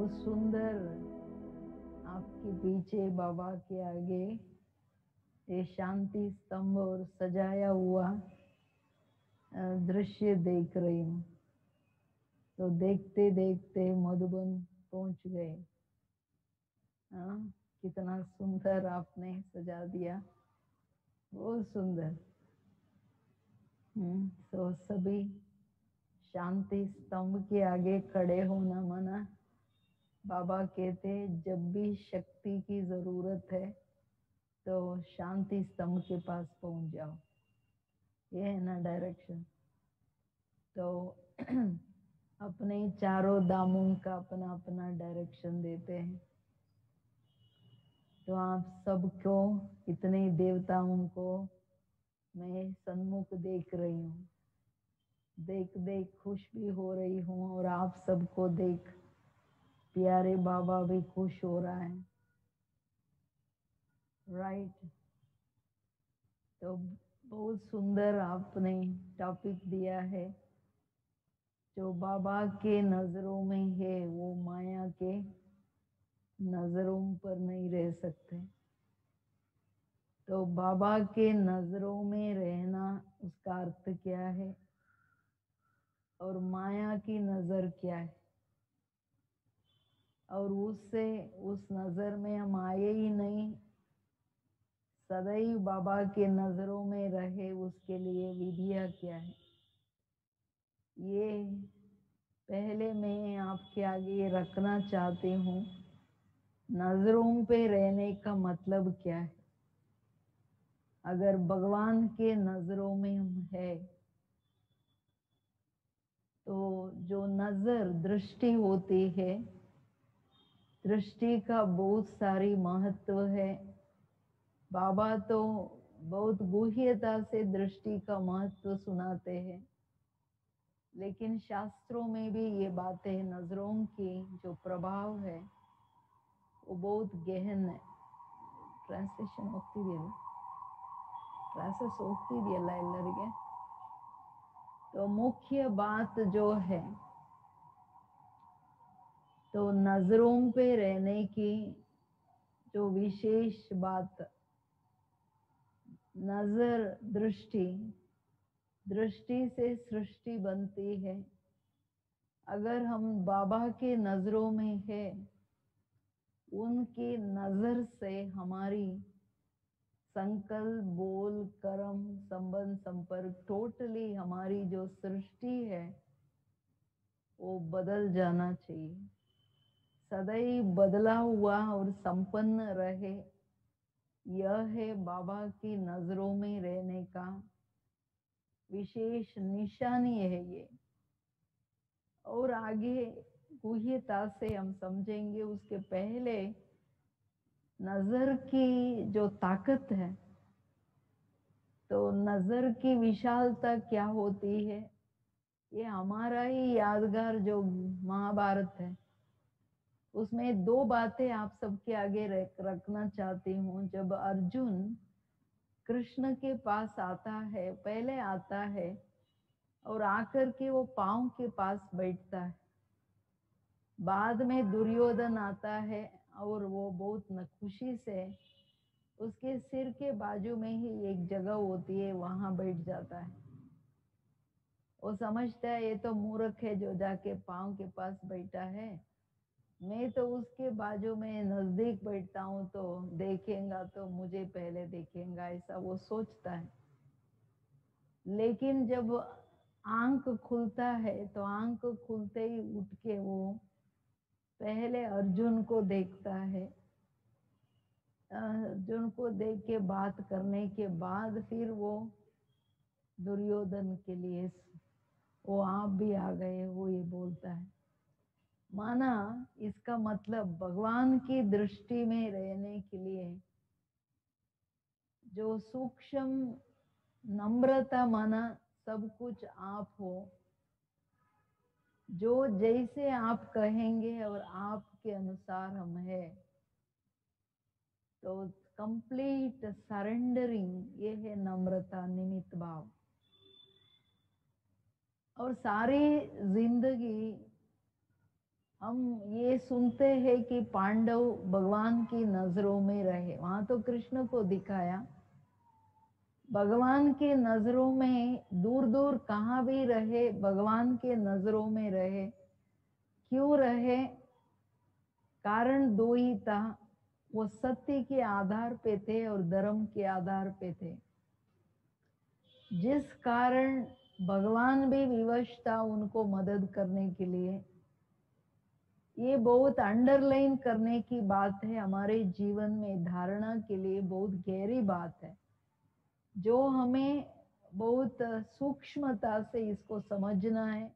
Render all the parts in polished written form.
बहुत सुंदर आपके पीछे बाबा के आगे ये शांति स्तंभ और सजाया हुआ दृश्य देख रही हूँ। तो देखते देखते मधुबन पहुंच गए। हाँ, कितना सुंदर आपने सजा दिया, बहुत सुंदर। तो सभी शांति स्तंभ के आगे खड़े होना मना। बाबा कहते जब भी शक्ति की जरूरत है तो शांति स्तंभ के पास पहुंच जाओ। ये है ना डायरेक्शन। तो अपने चारों धामों का अपना अपना डायरेक्शन देते हैं। तो आप सबको, इतने देवताओं को मैं सन्मुख देख रही हूँ, देख देख खुश भी हो रही हूँ, और आप सबको देख प्यारे बाबा भी खुश हो रहा है। राइट। तो बहुत सुंदर आपने टॉपिक दिया है। जो बाबा के नजरों में है वो माया के नजरों पर नहीं रह सकते। तो बाबा के नजरों में रहना, उसका अर्थ क्या है, और माया की नजर क्या है, और उससे उस नजर में हम आए ही नहीं, सदैव बाबा के नजरों में रहे, उसके लिए विधियां क्या है, ये पहले मैं आपके आगे रखना चाहती हूँ। नजरों पे रहने का मतलब क्या है? अगर भगवान के नजरों में हम है तो जो नजर दृष्टि होती है, दृष्टि का बहुत सारी महत्व है। बाबा तो बहुत गुह्यता से दृष्टि का महत्व सुनाते हैं, लेकिन शास्त्रों में भी ये बातें, नजरों की जो प्रभाव है वो बहुत गहन है। ಟ್ರಾನ್ಸ್ಲೇಷನ್ ಹೋಗ್ತಿದೆಯಲ್ಲ, ಕ್ಲಾಸಸ್ ಹೋಗ್ತಿದೆಯಲ್ಲ ಎಲ್ಲರಿಗೆ? तो मुख्य बात जो है, तो नजरों पे रहने की जो विशेष बात, नजर दृष्टि, दृष्टि से सृष्टि बनती है। अगर हम बाबा के नजरों में है, उनकी नजर से हमारी संकल्प, बोल, कर्म, संबंध, संपर्क, टोटली हमारी जो सृष्टि है वो बदल जाना चाहिए। सदैव बदला हुआ और संपन्न रहे, यह है बाबा की नजरों में रहने का विशेष निशानी है ये। और आगे गुह्यता से हम समझेंगे। उसके पहले नजर की जो ताकत है, तो नजर की विशालता क्या होती है, ये हमारा ही यादगार जो महाभारत है, उसमें दो बातें आप सबके आगे रखना चाहती हूँ। जब अर्जुन कृष्ण के पास आता है, पहले आता है और आकर के वो पांव के पास बैठता है। बाद में दुर्योधन आता है और वो बहुत खुशी से उसके सिर के बाजू में ही एक जगह होती है, वहां बैठ जाता है। वो समझता है ये तो मूर्ख है जो जाके पांव के पास बैठा है, मैं तो उसके बाजू में नजदीक बैठता हूँ तो देखेगा तो मुझे पहले देखेगा, ऐसा वो सोचता है। लेकिन जब आंख खुलता है तो आंख खुलते ही उठ के वो पहले अर्जुन को देखता है। अर्जुन को देख के बात करने के बाद फिर वो दुर्योधन के लिए, वो आप भी आ गए, वो ये बोलता है। माना इसका मतलब भगवान की दृष्टि में रहने के लिए जो सूक्ष्म नम्रता, माना सब कुछ आप हो, जो जैसे आप कहेंगे और आपके अनुसार हम है, तो कंप्लीट सरेंडरिंग, ये है नम्रता, निमित्त भाव। और सारी जिंदगी हम ये सुनते हैं कि पांडव भगवान की नजरों में रहे, वहां तो कृष्ण को दिखाया, भगवान की नजरों में दूर दूर कहाँ भी रहे, भगवान के नजरों में रहे। क्यों रहे? कारण दो ही था, वो सत्य के आधार पे थे और धर्म के आधार पे थे, जिस कारण भगवान भी विवश था उनको मदद करने के लिए। ये बहुत अंडरलाइन करने की बात है, हमारे जीवन में धारणा के लिए बहुत गहरी बात है, जो हमें बहुत सूक्ष्मता से इसको समझना है।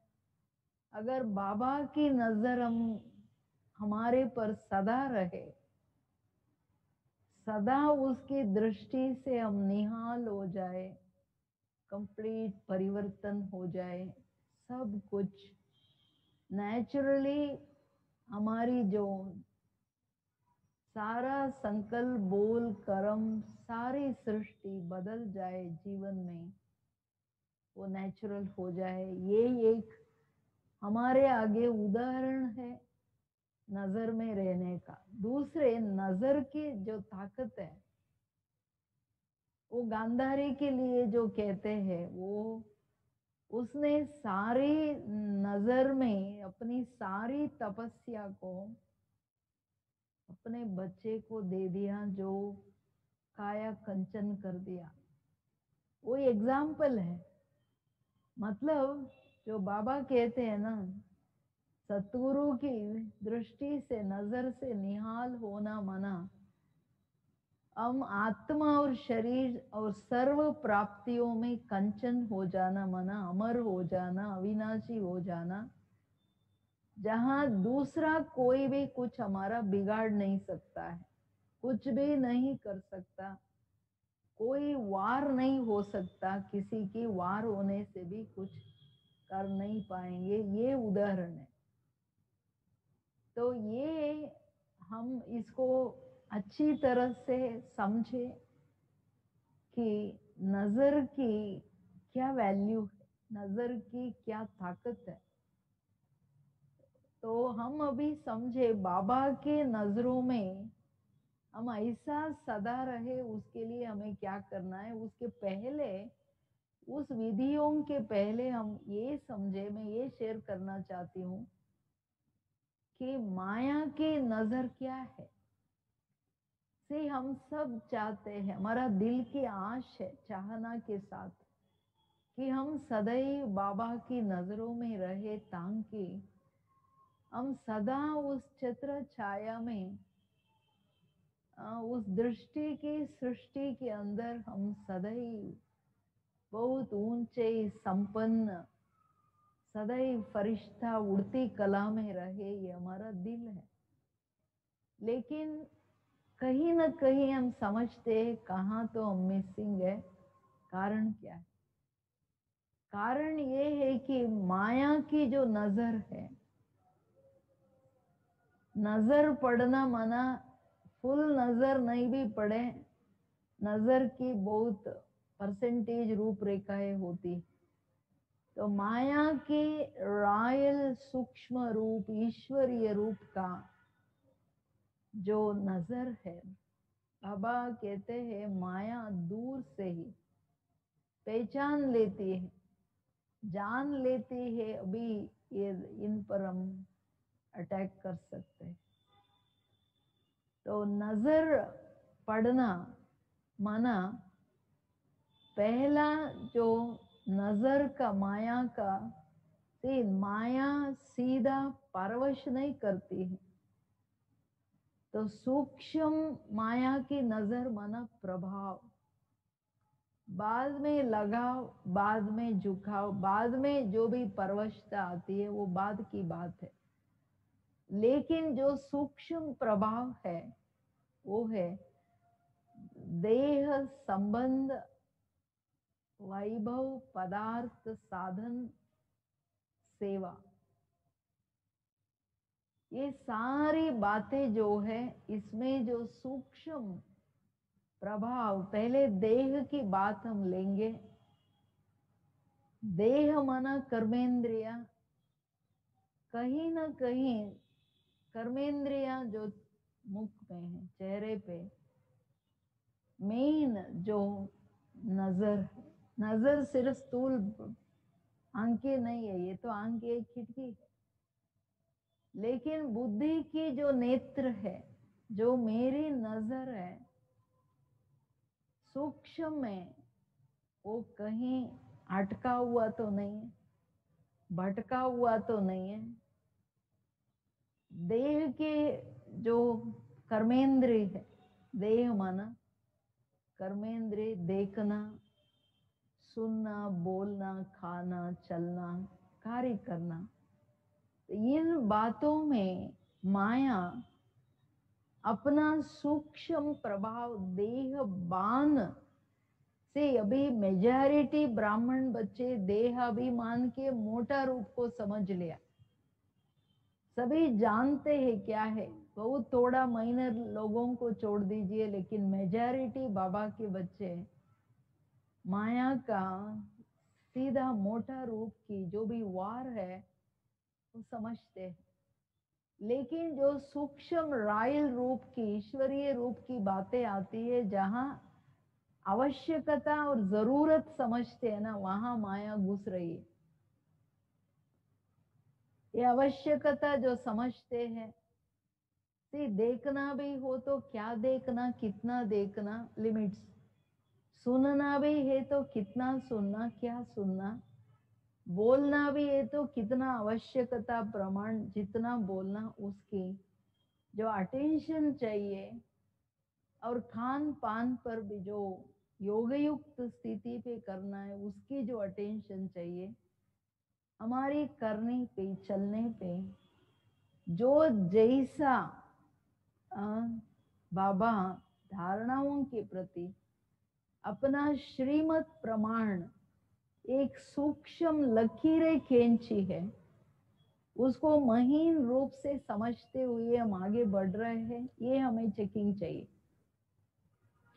अगर बाबा की नजर हमारे पर सदा रहे, सदा उसकी दृष्टि से हम निहाल हो जाए, कंप्लीट परिवर्तन हो जाए, सब कुछ नेचुरली हमारी जो सारा संकल्प बोल कर्म सारी सृष्टि बदल जाए जीवन में, वो नेचुरल हो जाए। ये एक हमारे आगे उदाहरण है नजर में रहने का। दूसरे, नजर की जो ताकत है, वो गांधारी के लिए जो कहते हैं, वो उसने सारी नजर में अपनी सारी तपस्या को अपने बच्चे को दे दिया, जो काया कंचन कर दिया। वो एग्जाम्पल है। मतलब जो बाबा कहते हैं ना, सतगुरु की दृष्टि से नजर से निहाल होना मना, हम आत्मा और शरीर और सर्व प्राप्तियों में कंचन हो जाना मना, अमर हो जाना, अविनाशी हो जाना, जहां दूसरा कोई भी कुछ हमारा बिगाड़ नहीं सकता है, कुछ भी नहीं कर सकता, कोई वार नहीं हो सकता, किसी की वार होने से भी कुछ कर नहीं पाएंगे। ये उदाहरण है। तो ये हम इसको अच्छी तरह से समझे कि नजर की क्या वैल्यू है, नजर की क्या ताकत है। तो हम अभी समझे बाबा के नजरों में हम ऐसा सदा रहे, उसके लिए हमें क्या करना है। उसके पहले, उस विधियों के पहले हम ये समझे, मैं ये शेयर करना चाहती हूँ कि माया की नजर क्या है। से हम सब चाहते हैं, हमारा दिल की आश है चाहना के साथ, कि हम सदैव बाबा की नजरों में रहे, ताकि हम सदा उस छत्र छाया में, उस दृष्टि की सृष्टि के अंदर हम सदैव बहुत ऊंचे संपन्न, सदैव फरिश्ता उड़ती कला में रहे। ये हमारा दिल है। लेकिन कहीं ना कहीं हम समझते हैं कहाँ तो हम मिसिंग है। कारण क्या है? कारण ये है कि माया की जो नजर है, नजर पड़ना मना, फुल नजर नहीं भी पड़े, नजर की बहुत परसेंटेज रूपरेखाएं होती। तो माया के रॉयल सूक्ष्म रूप, ईश्वरीय रूप का जो नजर है, बाबा कहते हैं माया दूर से ही पहचान लेती है, जान लेती है, अभी ये इन पर हम अटैक कर सकते हैं। तो नजर पड़ना माना, पहला जो नजर का माया का, माया सीधा परवश नहीं करती है। तो सूक्ष्म माया की नजर माना प्रभाव, बाद में लगाव, बाद में झुकाव, बाद में जो भी परवशता आती है वो बाद की बात है। लेकिन जो सूक्ष्म प्रभाव है वो है देह संबंध, वैभव, पदार्थ, साधन, सेवा। ये सारी बातें जो है, इसमें जो सूक्ष्म प्रभाव, पहले देह की बात हम लेंगे। देह माना कर्मेंद्रिया, कहीं ना कहीं कर्मेंद्रियां जो मुख में है, चेहरे पे, मेन जो नजर, नजर सिर्फ स्थूल आंखें नहीं है, ये तो आंखें एक खिड़की है, लेकिन बुद्धि की जो नेत्र है, जो मेरी नजर है सूक्ष्म में, वो कहीं अटका हुआ तो नहीं है, भटका हुआ तो नहीं है। देह के जो कर्मेंद्रिय है, देह माना कर्मेंद्रिय, देखना, सुनना, बोलना, खाना, चलना, कार्य करना, तो इन बातों में माया अपना सूक्ष्म प्रभाव देह बान से, अभी मेजॉरिटी ब्राह्मण बच्चे देहाभिमान के मोटा रूप को समझ लिया, सभी जानते हैं क्या है, बहुत थोड़ा माइनर लोगों को छोड़ दीजिए, लेकिन मेजॉरिटी बाबा के बच्चे माया का सीधा मोटा रूप की जो भी वार है वो समझते हैं। लेकिन जो सूक्ष्म रायल रूप की, ईश्वरीय रूप की बातें आती है, जहां आवश्यकता और जरूरत समझते हैं ना, वहां माया घुस रही है। ये आवश्यकता जो समझते हैं, देखना भी हो तो क्या देखना, कितना देखना, लिमिट्स, सुनना भी है तो कितना सुनना, क्या सुनना, बोलना भी है तो कितना आवश्यकता प्रमाण जितना बोलना, उसकी जो अटेंशन चाहिए, और खान पान पर भी जो योगयुक्त स्थिति पे करना है, उसकी जो अटेंशन चाहिए, हमारी करने पे, चलने पे जो जैसा बाबा धारणाओं के प्रति अपना श्रीमत प्रमाण एक सूक्ष्म लकीरें खींची है, उसको महीन रूप से समझते हुए हम आगे बढ़ रहे हैं, ये हमें चेकिंग चाहिए।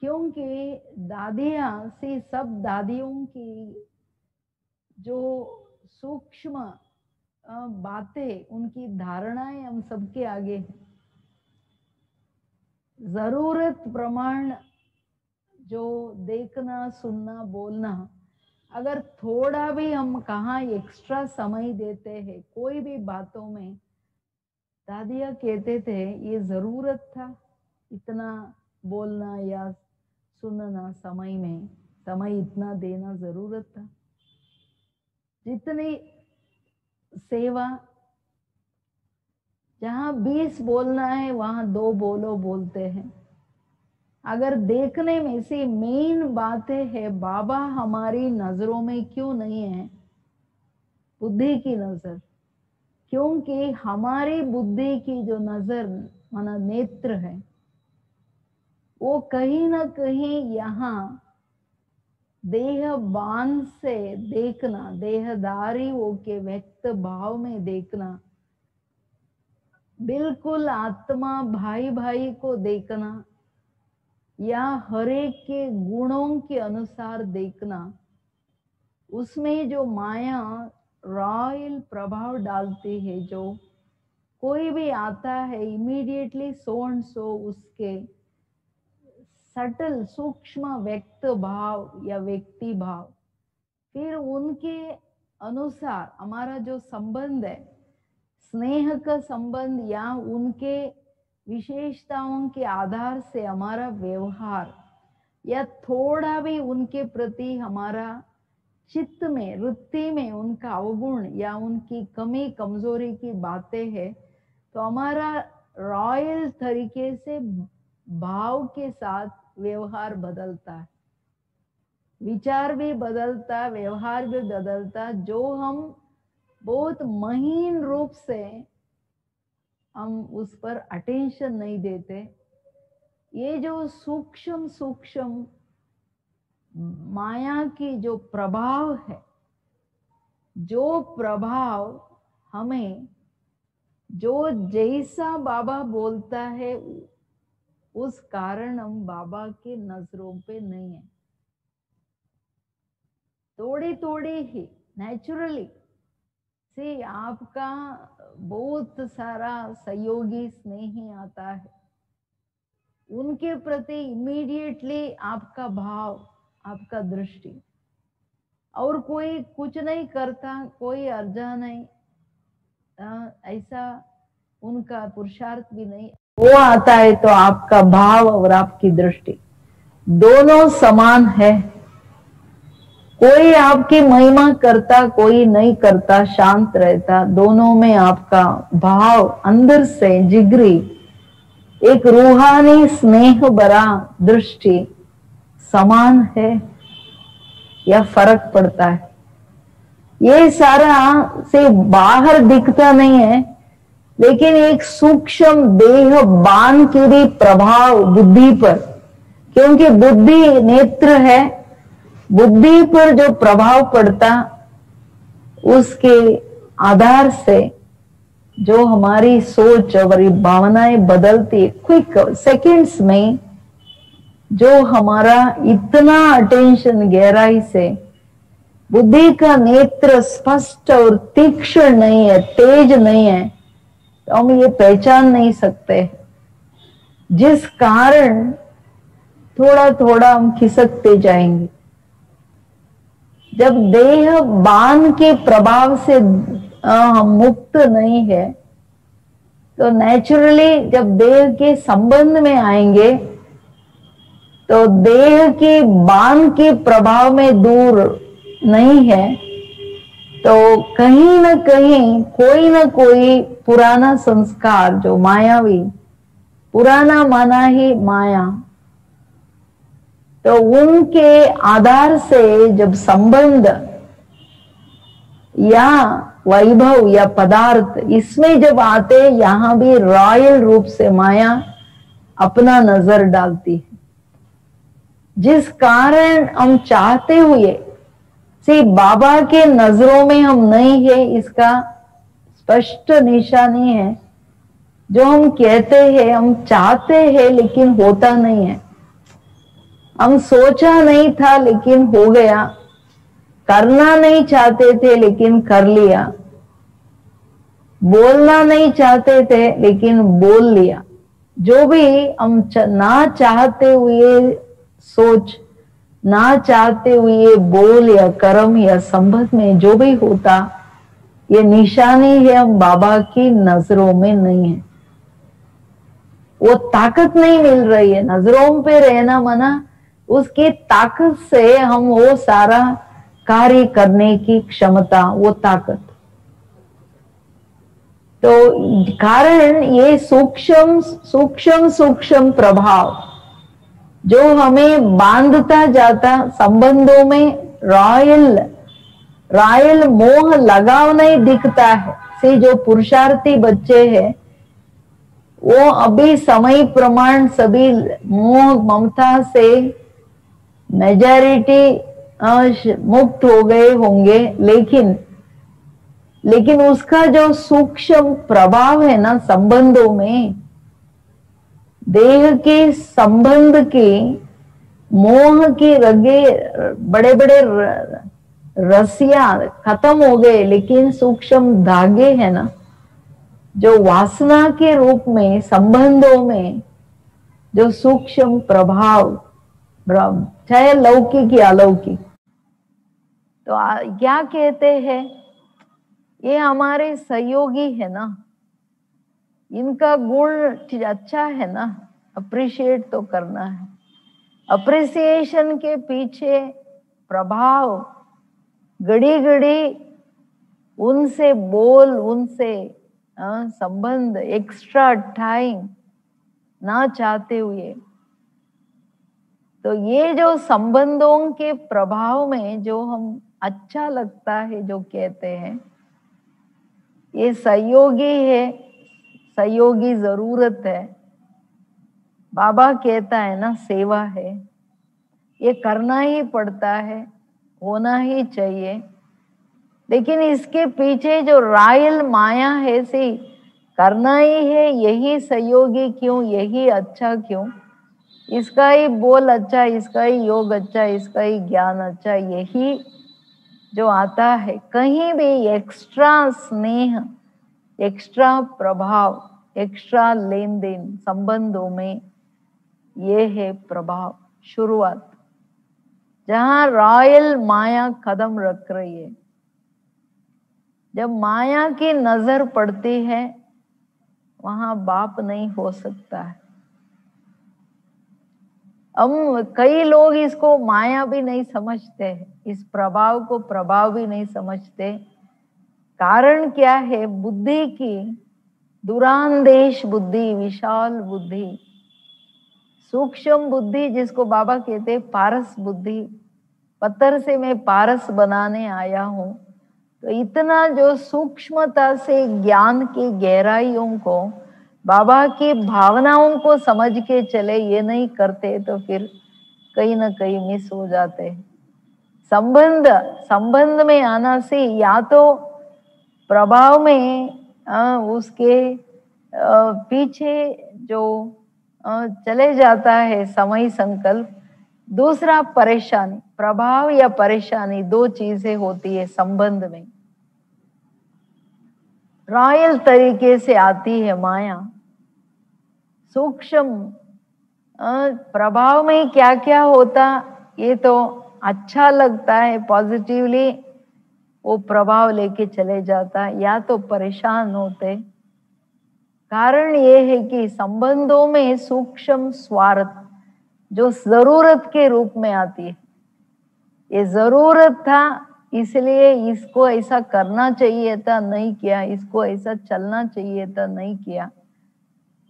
क्योंकि दादियां से, सब दादियों की जो सूक्ष्म बातें, उनकी धारणाएं हम सबके आगे हैं। जरूरत प्रमाण जो देखना, सुनना, बोलना, अगर थोड़ा भी हम कहाँ एक्स्ट्रा समय देते हैं कोई भी बातों में, दादिया कहते थे ये जरूरत था इतना बोलना या सुनना, समय में समय इतना देना जरूरत था। जितनी सेवा, जहां 20 बोलना है वहां 2 बोलो बोलते हैं। अगर देखने में से मेन बातें है, बाबा हमारी नजरों में क्यों नहीं है, बुद्धि की नजर, क्योंकि हमारी बुद्धि की जो नजर माना नेत्र है, वो कहीं ना कहीं यहाँ देह बान से देखना, देहदारी हो के व्यक्त भाव में देखना, बिल्कुल आत्मा भाई भाई को देखना, या हरेक के गुणों के अनुसार देखना, उसमें जो माया रॉयल प्रभाव डालती है, जो कोई भी आता है इमीडिएटली सो एंड सो उसके सटल सूक्ष्म व्यक्त भाव या व्यक्ति भाव, फिर उनके अनुसार हमारा जो संबंध है, स्नेह का संबंध, या उनके विशेषताओं के आधार से हमारा व्यवहार, या थोड़ा भी उनके प्रति हमारा चित्त में, वृत्ति में उनका अवगुण या उनकी कमी कमजोरी की बातें है, तो हमारा रॉयल तरीके से भाव के साथ व्यवहार बदलता है, विचार भी बदलता, व्यवहार भी बदलता। जो हम बहुत महीन रूप से हम उस पर अटेंशन नहीं देते, ये जो सूक्ष्म सूक्ष्म माया की जो प्रभाव है, जो प्रभाव हमें जो जैसा बाबा बोलता है, उस कारण हम बाबा के नजरों पे नहीं है। थोड़ी थोड़ी ही नेचुरली से आपका बहुत सारा सहयोगी स्नेही आता है, उनके प्रति इमीडिएटली आपका भाव, आपका दृष्टि, और कोई कुछ नहीं करता, कोई अर्जा नहीं, ऐसा उनका पुरुषार्थ भी नहीं, वो आता है तो आपका भाव और आपकी दृष्टि दोनों समान है। कोई आपकी महिमा करता, कोई नहीं करता, शांत रहता, दोनों में आपका भाव अंदर से जिगरी एक रूहानी स्नेह भरा दृष्टि समान है या फर्क पड़ता है? ये सारा से बाहर दिखता नहीं है, लेकिन एक सूक्ष्म देह बान की भी प्रभाव बुद्धि पर, क्योंकि बुद्धि नेत्र है, बुद्धि पर जो प्रभाव पड़ता उसके आधार से जो हमारी सोच और भावनाएं बदलती क्विक सेकंड्स में, जो हमारा इतना अटेंशन गहराई से, बुद्धि का नेत्र स्पष्ट और तीक्ष्ण नहीं है, तेज नहीं है, तो हम ये पहचान नहीं सकते, जिस कारण थोड़ा थोड़ा हम खिसकते जाएंगे। जब देह बान के प्रभाव से हम मुक्त नहीं है, तो नेचुरली जब देह के संबंध में आएंगे तो देह के बान के प्रभाव में दूर नहीं है, तो कहीं ना कहीं कोई ना कोई पुराना संस्कार जो मायावी, पुराना माना ही माया, तो उनके आधार से जब संबंध या वैभव या पदार्थ इसमें जब आते, यहां भी रॉयल रूप से माया अपना नजर डालती है, जिस कारण हम चाहते हुए से बाबा के नजरों में हम नहीं है, इसका स्पष्ट निशानी है। जो हम कहते हैं, हम चाहते हैं लेकिन होता नहीं है, हम सोचा नहीं था लेकिन हो गया, करना नहीं चाहते थे लेकिन कर लिया, बोलना नहीं चाहते थे लेकिन बोल लिया। जो भी हम ना चाहते हुए सोच, ना चाहते हुए बोल या कर्म या संबंध में जो भी होता, ये निशानी है हम बाबा की नजरों में नहीं है। वो ताकत नहीं मिल रही है, नजरों पे रहना मना, उसकी ताकत से हम वो सारा कार्य करने की क्षमता, वो ताकत, तो कारण ये सूक्ष्म सूक्ष्म सूक्ष्म प्रभाव जो हमें बांधता जाता संबंधों में, रॉयल रॉयल मोह लगाव नहीं दिखता है। से जो पुरुषार्थी बच्चे हैं वो अभी समय प्रमाण सभी मोह ममता से मेजॉरिटी मुक्त हो गए होंगे, लेकिन उसका जो सूक्ष्म प्रभाव है ना संबंधों में, देह के संबंध के मोह के रगे, बड़े बड़े रस्सियां खत्म हो गए, लेकिन सूक्ष्म धागे है ना जो वासना के रूप में संबंधों में जो सूक्ष्म प्रभाव, चाहे लौकिक या अलौकिक, तो क्या कहते हैं, ये हमारे सहयोगी है ना, इनका गुण अच्छा है ना, अप्रिशिएट तो करना है। अप्रिसिएशन के पीछे प्रभाव, घड़ी घड़ी उनसे बोल, उनसे संबंध, एक्स्ट्रा टाइम ना चाहते हुए, तो ये जो संबंधों के प्रभाव में जो हम अच्छा लगता है जो कहते हैं, ये सहयोगी है, सहयोगी जरूरत है। बाबा कहता है ना सेवा है, ये करना ही पड़ता है, होना ही चाहिए, लेकिन इसके पीछे जो रायल माया है, सी करना ही है, यही सहयोगी क्यों, यही अच्छा क्यों, इसका ही बोल अच्छा, इसका ही योग अच्छा, इसका ही ज्ञान अच्छा, यही जो आता है, कहीं भी एक्स्ट्रा स्नेह, एक्स्ट्रा प्रभाव, एक्स्ट्रा लेन देन संबंधों में, ये है प्रभाव, शुरुआत। जहां रॉयल माया कदम रख रही है, जब माया की नजर पड़ती है, वहां बाप नहीं हो सकता है। हम कई लोग इसको माया भी नहीं समझते, इस प्रभाव को प्रभाव भी नहीं समझते। कारण क्या है? बुद्धि की दुरांदेश बुद्धि, विशाल बुद्धि, सूक्ष्म बुद्धि, जिसको बाबा कहते पारस बुद्धि। पत्थर से मैं पारस बनाने आया हूं, तो इतना जो सूक्ष्मता से ज्ञान की गहराइयों को, बाबा की भावनाओं को समझ के चले, ये नहीं करते तो फिर कहीं ना कहीं मिस हो जाते। संबंध में आना से या तो प्रभाव में उसके पीछे जो चले जाता है समय संकल्प। दूसरा परेशानी, प्रभाव या परेशानी, दो चीजें होती है संबंध में। रॉयल तरीके से आती है माया, सूक्ष्म प्रभाव में क्या क्या होता, ये तो अच्छा लगता है, पॉजिटिवली वो प्रभाव लेके चले जाता, या तो परेशान होते। कारण ये है कि संबंधों में सूक्ष्म स्वार्थ जो जरूरत के रूप में आती है, ये जरूरत था इसलिए इसको ऐसा करना चाहिए था, नहीं किया, इसको ऐसा चलना चाहिए था, नहीं किया,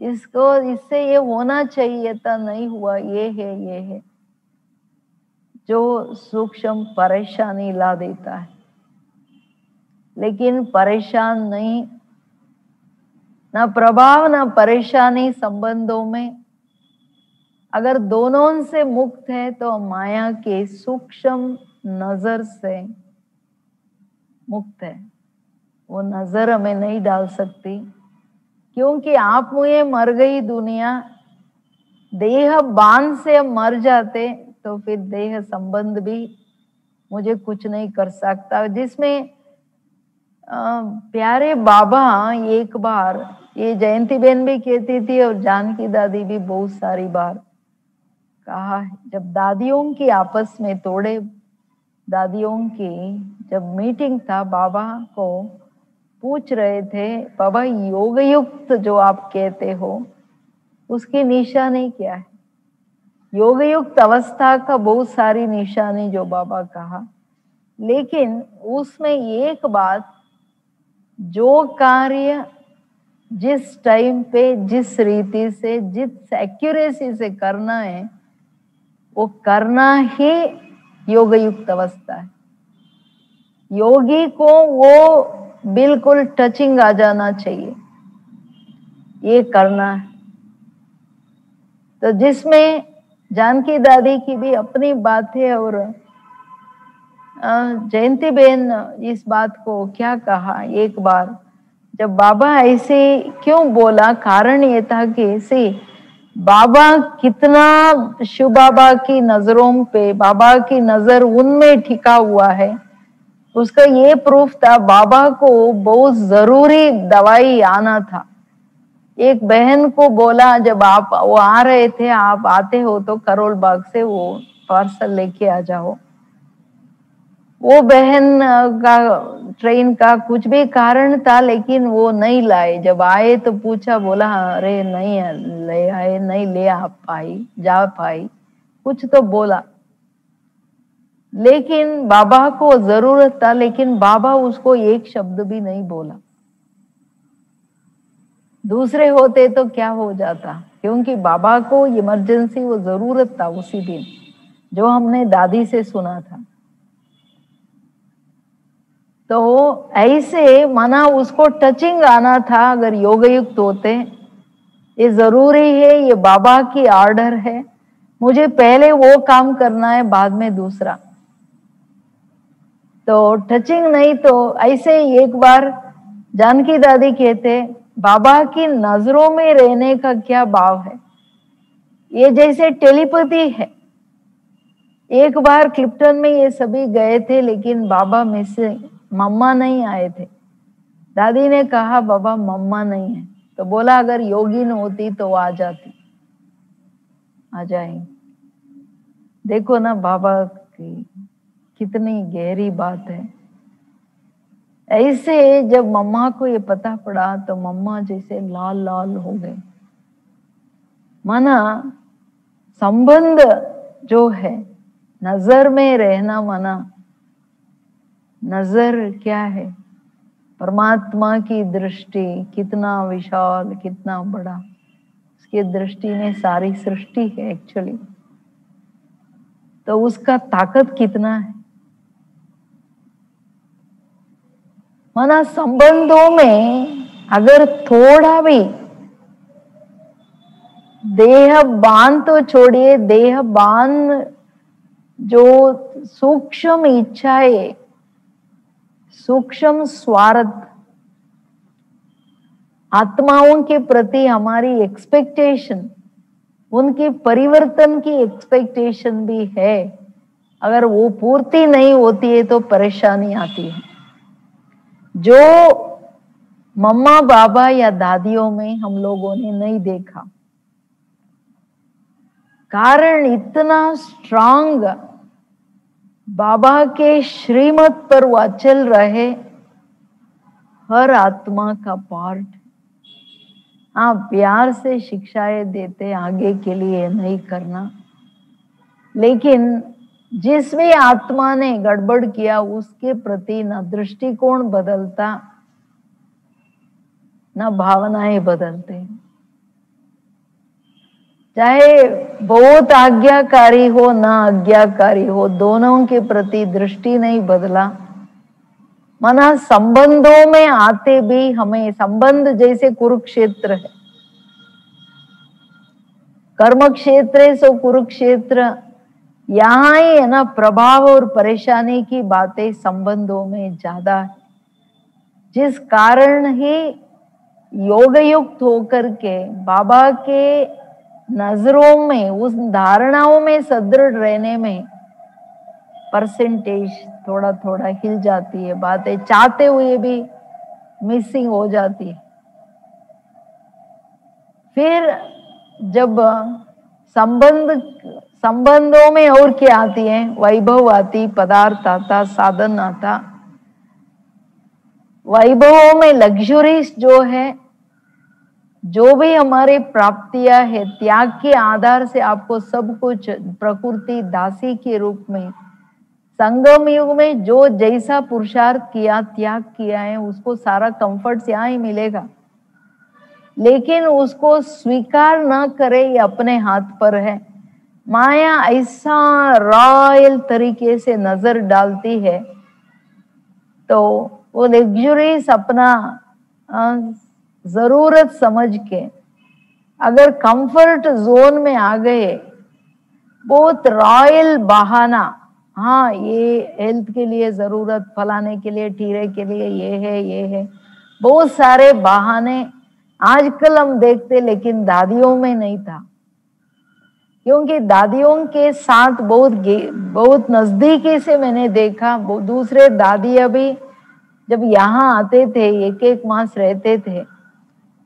इसको इससे ये होना चाहिए था, नहीं हुआ, ये है जो सूक्ष्म परेशानी ला देता है। लेकिन परेशान नहीं, ना प्रभाव ना परेशानी संबंधों में, अगर दोनों से मुक्त है तो माया के सूक्ष्म नजर से मुक्त है। वो नजर हमें नहीं डाल सकती, क्योंकि आप मुझे मर गई दुनिया, देह बांध से मर जाते तो फिर देह संबंध भी मुझे कुछ नहीं कर सकता। जिसमें प्यारे बाबा एक बार, ये जयंती बहन भी कहती थी और जानकी दादी भी बहुत सारी बार कहा है, जब दादियों की आपस में तोड़े, दादियों की जब मीटिंग था, बाबा को पूछ रहे थे, बाबा योग युक्त जो आप कहते हो उसकी निशानी क्या है? योग युक्त अवस्था का बहुत सारी निशानी जो बाबा कहा, लेकिन उसमें एक बात, जो कार्य जिस टाइम पे, जिस रीति से, जिस एक्यूरेसी से करना है, वो करना ही योग युक्त अवस्था है। योगी को वो बिल्कुल टचिंग आ जाना चाहिए, ये करना है। तो जिसमें जानकी दादी की भी अपनी बात है, और जयंती बेन इस बात को क्या कहा, एक बार जब बाबा ऐसे क्यों बोला, कारण ये था कि ऐसे बाबा कितना शिव बाबा की नजरों पे, बाबा की नजर उनमें टिका हुआ है, उसका ये प्रूफ था। बाबा को बहुत जरूरी दवाई आना था। एक बहन को बोला, जब आप वो आ रहे थे, आप आते हो तो करोल बाग से वो पार्सल लेके आ जाओ। वो बहन का ट्रेन का कुछ भी कारण था, लेकिन वो नहीं लाए। जब आए तो पूछा, बोला अरे नहीं ले आए, नहीं ले आ पाई, जा पाई, कुछ तो बोला। लेकिन बाबा को जरूरत था, लेकिन बाबा उसको एक शब्द भी नहीं बोला। दूसरे होते तो क्या हो जाता, क्योंकि बाबा को इमरजेंसी, वो जरूरत था उसी दिन, जो हमने दादी से सुना था। तो ऐसे माना उसको टचिंग आना था। अगर योग युक्त होते, ये जरूरी है, ये बाबा की ऑर्डर है, मुझे पहले वो काम करना है, बाद में दूसरा। तो टचिंग नहीं, तो ऐसे एक बार जानकी दादी कहते, बाबा की नजरों में रहने का क्या भाव है, ये जैसे टेलीपैथी है। एक बार क्लिप्टन में ये सभी गए थे, लेकिन बाबा में से मम्मा नहीं आए थे। दादी ने कहा बाबा मम्मा नहीं है, तो बोला अगर योगिन होती तो आ जाती, आ जाएंगे। देखो ना बाबा की कितनी गहरी बात है। ऐसे जब मम्मा को ये पता पड़ा तो मम्मा जैसे लाल लाल हो गए। माना संबंध जो है, नजर में रहना, माना नजर क्या है, परमात्मा की दृष्टि कितना विशाल, कितना बड़ा, उसकी दृष्टि में सारी सृष्टि है एक्चुअली। तो उसका ताकत कितना है। माना संबंधों में अगर थोड़ा भी देह बान तो छोड़िए, देह बान जो सूक्ष्म इच्छाएं, सूक्ष्म स्वार्थ, आत्माओं के प्रति हमारी एक्सपेक्टेशन, उनके परिवर्तन की एक्सपेक्टेशन भी है, अगर वो पूर्ति नहीं होती है तो परेशानी आती है। जो मम्मा बाबा या दादियों में हम लोगों ने नहीं देखा, कारण इतना स्ट्रांग बाबा के श्रीमत पर वाचल रहे, हर आत्मा का पार्ट। हाँ, प्यार से शिक्षाएं देते, आगे के लिए नहीं करना, लेकिन जिस भी आत्मा ने गड़बड़ किया उसके प्रति न दृष्टिकोण बदलता, न भावनाएं बदलते। चाहे बहुत आज्ञाकारी हो ना आज्ञाकारी हो, दोनों के प्रति दृष्टि नहीं बदला। माना संबंधों में आते भी हमें, संबंध जैसे कुरुक्षेत्र है, कर्म क्षेत्र है सो कुरुक्षेत्र, यहाँ ही है ना प्रभाव और परेशानी की बातें संबंधों में ज्यादा है, जिस कारण ही योग युक्त होकर के बाबा के नजरों में, उस धारणाओं में सदृढ़ रहने में परसेंटेज थोड़ा थोड़ा हिल जाती है, बातें चाहते हुए भी मिसिंग हो जाती है। फिर जब संबंधों में और क्या आती है, वैभव आती, पदार्थ आता, साधन आता। वैभवों में लग्जरीज जो है, जो भी हमारी प्राप्तियां है, त्याग के आधार से आपको सब कुछ प्रकृति दासी के रूप में, संगम युग में जो जैसा पुरुषार्थ किया, त्याग किया है, उसको सारा कंफर्ट यहाँ ही मिलेगा। लेकिन उसको स्वीकार न करे, ये अपने हाथ पर है। माया ऐसा रॉयल तरीके से नजर डालती है, तो वो लग्जरीज अपना जरूरत समझ के अगर कंफर्ट जोन में आ गए, बहुत रॉयल बहाना, हाँ ये हेल्थ के लिए जरूरत, फलाने के लिए, ठीरे के लिए, ये है, बहुत सारे बहाने आजकल हम देखते, लेकिन दादियों में नहीं था। क्योंकि दादियों के साथ बहुत नजदीकी से मैंने देखा, दूसरे दादियां भी जब यहाँ आते थे, एक एक मास रहते थे,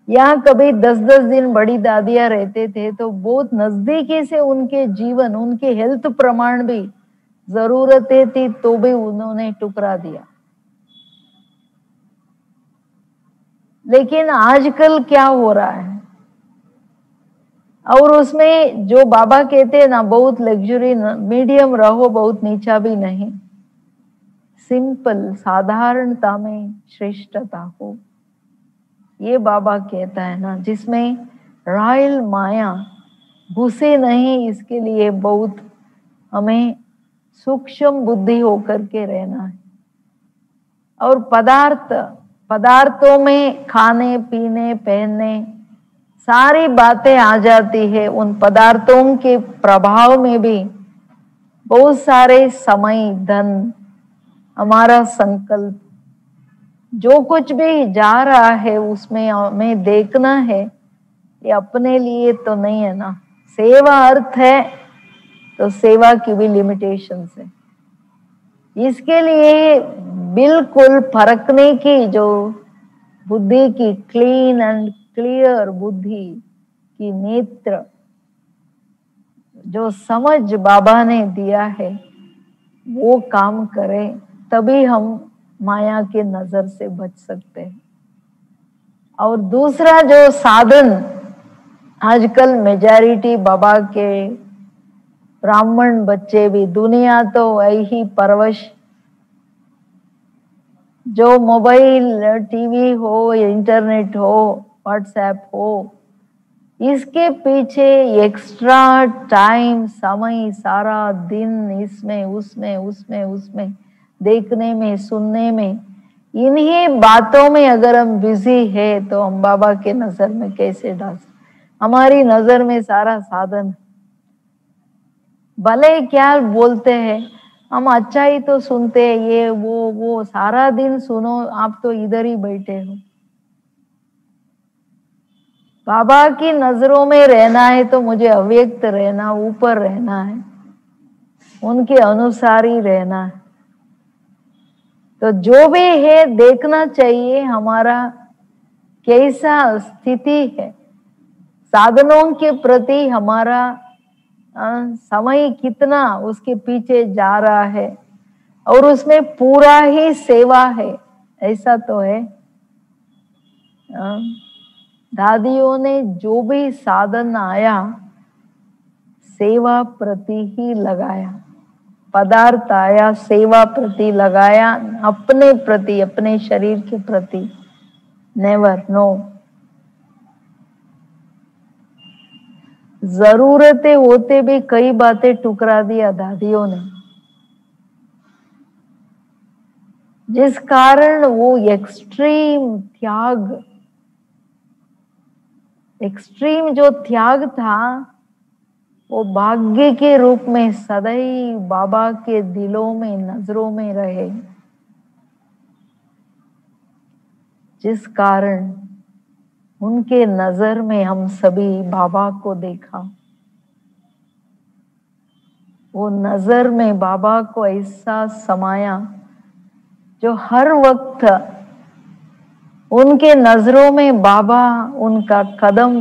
यहाँ कभी 10-10 दिन बड़ी दादियां रहते थे, तो बहुत नजदीकी से उनके जीवन, उनके हेल्थ प्रमाण भी जरूरतें थी तो भी उन्होंने टुकरा दिया। लेकिन आजकल क्या हो रहा है, और उसमें जो बाबा कहते हैं ना, बहुत लग्जरी, मीडियम रहो, बहुत नीचा भी नहीं, सिंपल साधारणता में श्रेष्ठता हो, ये बाबा कहता है ना, जिसमें रॉयल माया घुसे नहीं। इसके लिए बहुत हमें सूक्ष्म बुद्धि होकर के रहना है। और पदार्थों में खाने पीने पहनने सारी बातें आ जाती है। उन पदार्थों के प्रभाव में भी बहुत सारे समय, धन, हमारा संकल्प, जो कुछ भी जा रहा है उसमें हमें देखना है, ये अपने लिए तो नहीं है ना। सेवा अर्थ है तो सेवा की भी लिमिटेशंस है। इसके लिए बिल्कुल फरकने की जो बुद्धि की क्लीन एंड क्लियर बुद्धि की नेत्र जो समझ बाबा ने दिया है वो काम करें, तभी हम माया के नजर से बच सकते हैं। और दूसरा जो साधन आजकल मेजॉरिटी बाबा के ब्राह्मण बच्चे भी, दुनिया तो यही परवश, जो मोबाइल टीवी हो या इंटरनेट हो व्हाट्सएप हो, इसके पीछे एक्स्ट्रा टाइम समय सारा दिन इसमें उसमें उसमें उसमें देखने में सुनने में, इन्हीं बातों में अगर हम बिजी है तो हम बाबा के नजर में कैसे डाल सकते? हमारी नजर में सारा साधन, भले क्या बोलते हैं हम अच्छा ही तो सुनते हैं, ये वो सारा दिन सुनो, आप तो इधर ही बैठे हो। बाबा की नजरों में रहना है तो मुझे अव्यक्त रहना, ऊपर रहना है, उनके अनुसार ही रहना है। तो जो भी है देखना चाहिए हमारा कैसा स्थिति है, साधनों के प्रति हमारा समय कितना उसके पीछे जा रहा है, और उसमें पूरा ही सेवा है, ऐसा तो है। दादियों ने जो भी साधन आया सेवा प्रति ही लगाया, पदार्थ आया सेवा प्रति लगाया, अपने प्रति, अपने शरीर के प्रति नेवर, नो। जरूरतें होते भी कई बातें टुकरा दिया दादियों ने, जिस कारण वो एक्सट्रीम त्याग, एक्सट्रीम जो त्याग था वो भाग्य के रूप में सदैव बाबा के दिलों में नजरों में रहे, जिस कारण उनके नजर में हम सभी बाबा को देखा। वो नजर में बाबा को ऐसा समाया जो हर वक्त उनके नजरों में बाबा, उनका कदम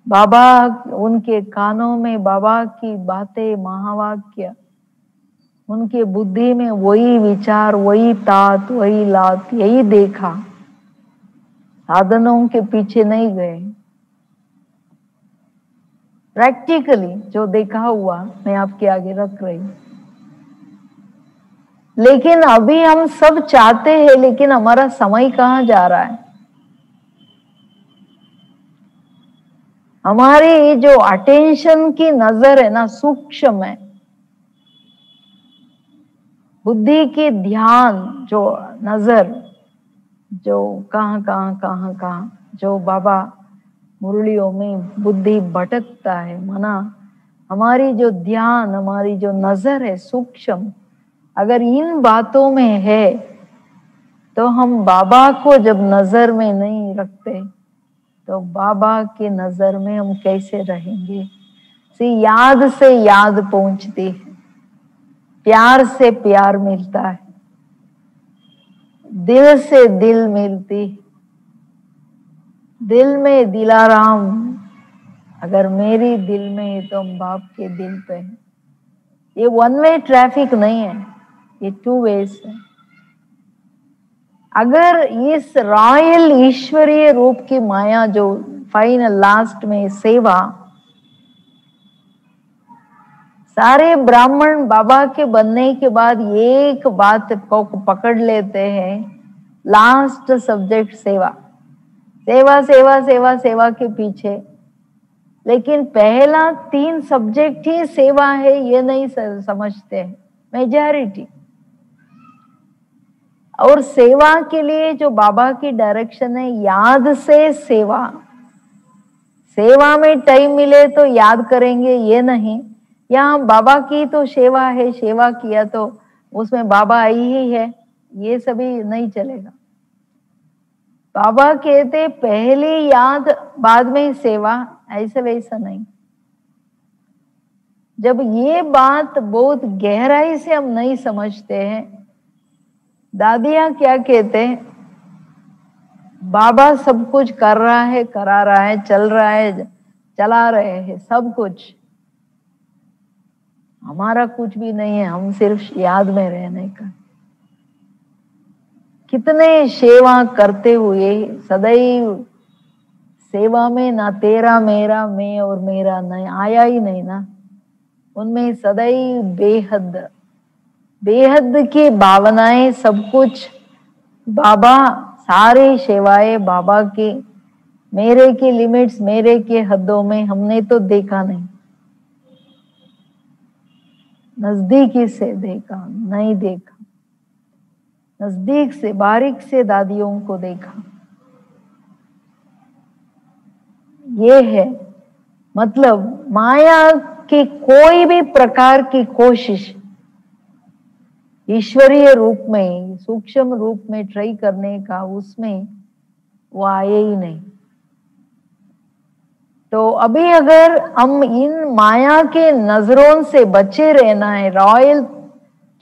बाबा, उनके कानों में बाबा की बातें, महावाक्य, उनके बुद्धि में वही विचार, वही तात, वही लात, यही देखा। साधनों के पीछे नहीं गए। प्रैक्टिकली जो देखा हुआ मैं आपके आगे रख रही हूं। लेकिन अभी हम सब चाहते हैं, लेकिन हमारा समय कहाँ जा रहा है? हमारी जो अटेंशन की नजर है ना, सूक्ष्म है, बुद्धि की ध्यान जो नजर, जो कहाँ कहाँ कहाँ कहाँ, जो बाबा मुरलियों में बुद्धि भटकता है मना, हमारी जो ध्यान, हमारी जो नजर है सूक्ष्म, अगर इन बातों में है तो हम बाबा को जब नजर में नहीं रखते तो बाबा के नजर में हम कैसे रहेंगे? याद से याद पहुंचती है, प्यार से प्यार मिलता है, दिल से दिल मिलती, दिल में दिलाराम अगर मेरी दिल में है तो हम बाप के दिल पे है। ये वन वे ट्रैफिक नहीं है, ये टू वेज है। अगर इस रॉयल ईश्वरीय रूप की माया जो फाइनल लास्ट में सेवा, सारे ब्राह्मण बाबा के बनने के बाद एक बात को पकड़ लेते हैं, लास्ट सब्जेक्ट सेवा, सेवा सेवा सेवा सेवा के पीछे, लेकिन पहला 3 सब्जेक्ट ही सेवा है ये नहीं समझते मेजॉरिटी। और सेवा के लिए जो बाबा की डायरेक्शन है, याद से सेवा, सेवा में टाइम मिले तो याद करेंगे ये नहीं, यहाँ बाबा की तो सेवा है, सेवा किया तो उसमें बाबा आई ही है, ये सभी नहीं चलेगा। बाबा कहते पहली याद बाद में सेवा, ऐसे वैसा नहीं। जब ये बात बहुत गहराई से हम नहीं समझते हैं, दादियां क्या कहते हैं, बाबा सब कुछ कर रहा है, करा रहा है, चल रहा है, चला रहे हैं सब कुछ, हमारा कुछ भी नहीं है, हम सिर्फ याद में रहने का। कितने सेवा करते हुए सदैव सेवा में ना तेरा मेरा, मैं और मेरा नहीं आया ही नहीं ना, उनमें सदैव बेहद बेहद की भावनाएं, सब कुछ बाबा, सारी सेवाएं बाबा की, मेरे के लिमिट्स, मेरे के हदों में हमने तो देखा नहीं, नजदीकी से देखा नहीं देखा, नजदीक से बारीक से दादियों को देखा। ये है मतलब माया की कोई भी प्रकार की कोशिश ईश्वरीय रूप में, सूक्ष्म रूप में ट्राई करने का, उसमें वो आए ही नहीं। तो अभी अगर हम इन माया के नजरों से बचे रहना है, रॉयल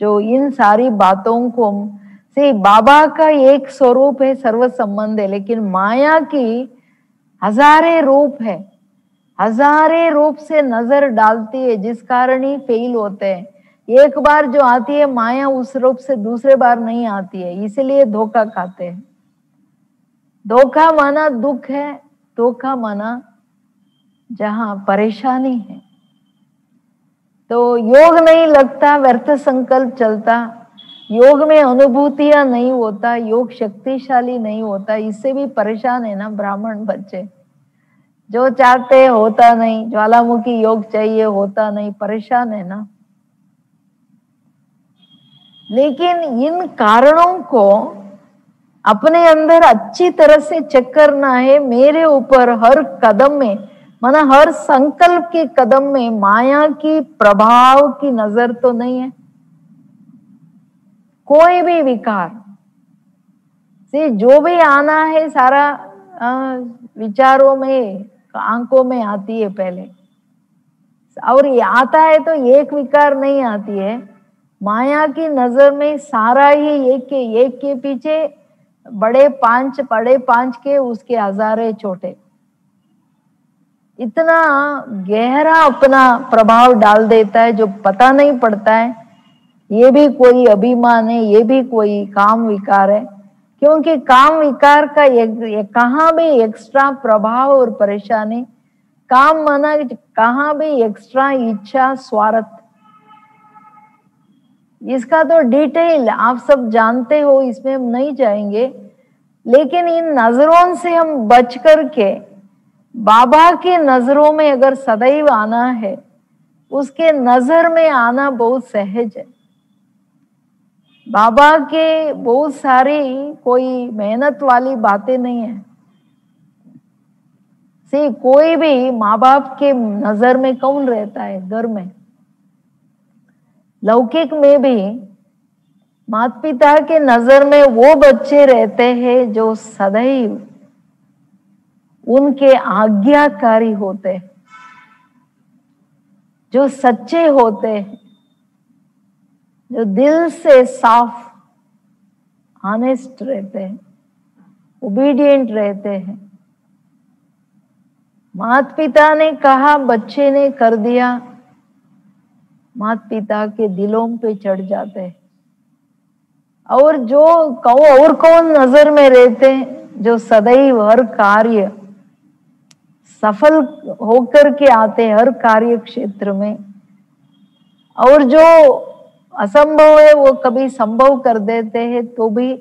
जो इन सारी बातों को से, बाबा का एक स्वरूप है, सर्व संबंध है, लेकिन माया की हजारे रूप है, हजारे रूप से नजर डालती है, जिस कारण ही फेल होते हैं। एक बार जो आती है माया, उस रूप से दूसरे बार नहीं आती है, इसलिए धोखा खाते हैं। धोखा माना दुख है, धोखा माना जहां परेशानी है। तो योग नहीं लगता, व्यर्थ संकल्प चलता, योग में अनुभूतियां नहीं होता, योग शक्तिशाली नहीं होता, इससे भी परेशान है ना ब्राह्मण बच्चे। जो चाहते होता नहीं, ज्वालामुखी योग चाहिए होता नहीं, परेशान है ना। लेकिन इन कारणों को अपने अंदर अच्छी तरह से चेक करना है। मेरे ऊपर हर कदम में, माना हर संकल्प के कदम में माया की प्रभाव की नजर तो नहीं है। कोई भी विकार से जो भी आना है, सारा विचारों में, आंखों में आती है पहले, और ये आता है तो एक विकार नहीं आती है, माया की नजर में सारा ही एक के पीछे बड़े पांच के उसके हजारे छोटे, इतना गहरा अपना प्रभाव डाल देता है जो पता नहीं पड़ता है ये भी कोई अभिमान है, ये भी कोई काम विकार है। क्योंकि काम विकार का कहाँ भी एक्स्ट्रा प्रभाव और परेशानी, काम माना कहाँ भी एक्स्ट्रा इच्छा, स्वार्थ, इसका तो डिटेल आप सब जानते हो, इसमें हम नहीं जाएंगे। लेकिन इन नजरों से हम बच करके बाबा के नजरों में अगर सदैव आना है, उसके नजर में आना बहुत सहज है। बाबा के बहुत सारी कोई मेहनत वाली बातें नहीं है। से कोई भी माँ बाप के नजर में कौन रहता है घर में? लौकिक में भी माता पिता के नजर में वो बच्चे रहते हैं जो सदैव उनके आज्ञाकारी होते हैं, जो सच्चे होते हैं, जो दिल से साफ ऑनेस्ट रहते हैं, ओबीडिएंट रहते हैं। माता पिता ने कहा, बच्चे ने कर दिया, माता पिता के दिलों पे चढ़ जाते हैं। और जो और कौन नजर में रहते हैं? जो सदैव हर कार्य सफल होकर के आते हैं, हर कार्य क्षेत्र में, और जो असंभव है वो कभी संभव कर देते हैं, तो भी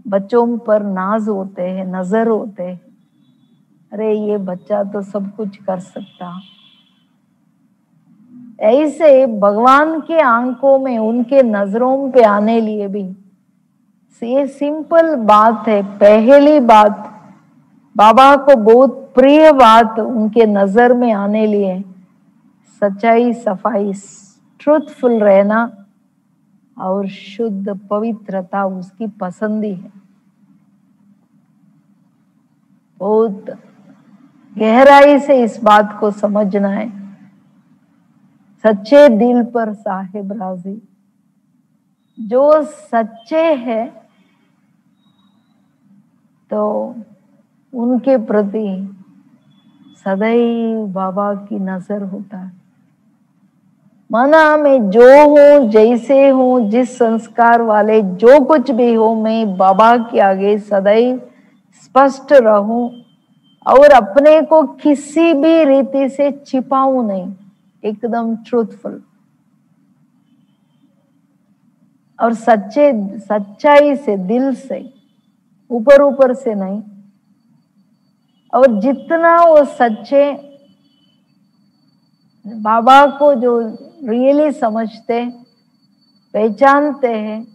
बच्चों पर नाज होते हैं, नजर होते हैं, अरे ये बच्चा तो सब कुछ कर सकता। ऐसे भगवान के आंखों में, उनके नजरों पे आने लिए भी ये सिंपल बात है। पहली बात, बाबा को बहुत प्रिय बात उनके नजर में आने लिए सच्चाई, सफाई, ट्रूथफुल रहना और शुद्ध पवित्रता उसकी पसंदी है। बहुत गहराई से इस बात को समझना है। सच्चे दिल पर साहिब राजी, जो सच्चे हैं तो उनके प्रति सदैव बाबा की नजर होता है। माना मैं जो हूं, जैसे हूं, जिस संस्कार वाले जो कुछ भी हो, मैं बाबा के आगे सदैव स्पष्ट रहूं और अपने को किसी भी रीति से छिपाऊं नहीं, एकदम ट्रूथफुल और सच्चाई से, दिल से, ऊपर ऊपर से नहीं। और जितना वो सच्चे बाबा को जो रियली समझते, पहचानते हैं,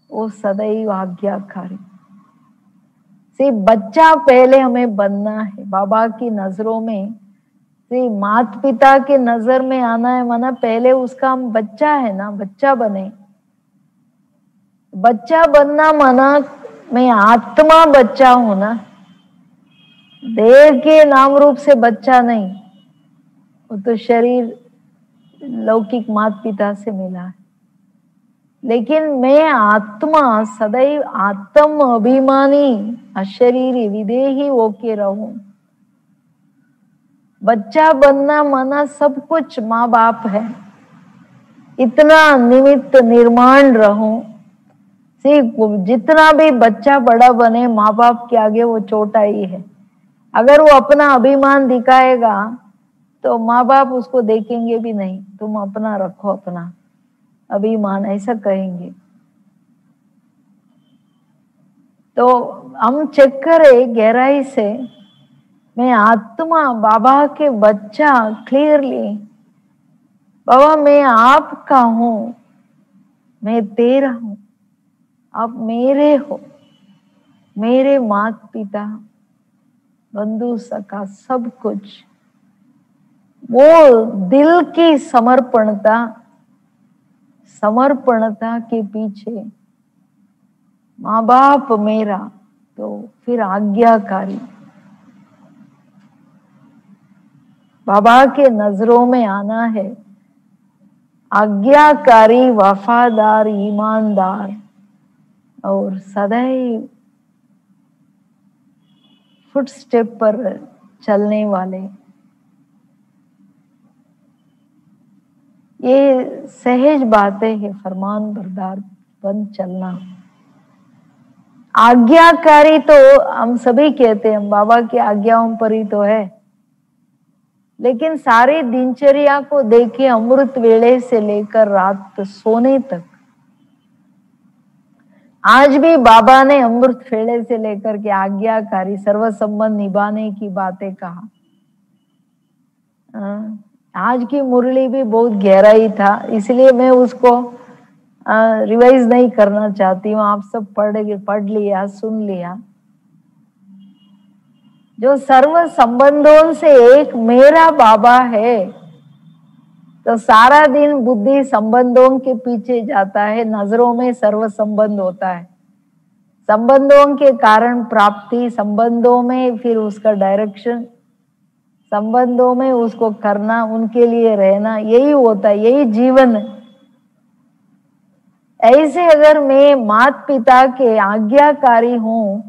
वो सदैव आज्ञाकारी। सिर्फ बच्चा पहले हमें बनना है बाबा की नजरों में, सिर्फ माता पिता के नजर में आना है। माना पहले उसका हम बच्चा है ना, बच्चा बने। बच्चा बनना माना मैं आत्मा बच्चा हूं ना, देह के नाम रूप से बच्चा नहीं, वो तो शरीर लौकिक माता पिता से मिला है। लेकिन मैं आत्मा सदैव आत्म अभिमानी, अशरीरी, विदेही होके रहूं। बच्चा बनना माना सब कुछ माँ बाप है, इतना निमित्त निर्माण रहूं। सिर्फ जितना भी बच्चा बड़ा बने, माँ बाप के आगे वो छोटा ही है। अगर वो अपना अभिमान दिखाएगा तो माँ बाप उसको देखेंगे भी नहीं, तुम अपना रखो, अपना अभिमान, ऐसा कहेंगे। तो हम चेक करें गहराई से, मैं आत्मा बाबा के बच्चा क्लियरली, बाबा मैं आपका हूं, मैं तेरा हूं, आप मेरे हो, मेरे माता पिता, बंधु सखा, सब कुछ। वो दिल की समर्पणता के पीछे माँ बाप मेरा, तो फिर आज्ञाकारी। बाबा के नजरों में आना है आज्ञाकारी, वफादार, ईमानदार और सदैव फुटस्टेप पर चलने वाले। ये सहज बातें है, फरमान बरदार बन चलना। आज्ञाकारी तो हम सभी कहते हैं, हम बाबा की आज्ञाओं पर ही तो है। लेकिन सारी दिनचर्या को देखिए, अमृत वेले से लेकर रात सोने तक, आज भी बाबा ने अमृत वेले से लेकर के आज्ञाकारी, सर्व संबंध निभाने की बातें कहा। आज की मुरली भी बहुत गहराई था, इसलिए मैं उसको रिवाइज नहीं करना चाहती हूँ। आप सब पढ़ लिया, सुन लिया। जो सर्व संबंधों से एक मेरा बाबा है, तो सारा दिन बुद्धि संबंधों के पीछे जाता है, नजरों में सर्व संबंध होता है। संबंधों के कारण प्राप्ति, संबंधों में फिर उसका डायरेक्शन, संबंधों में उसको करना, उनके लिए रहना, यही होता है, यही जीवन है। ऐसे अगर मैं माता पिता के आज्ञाकारी हूं,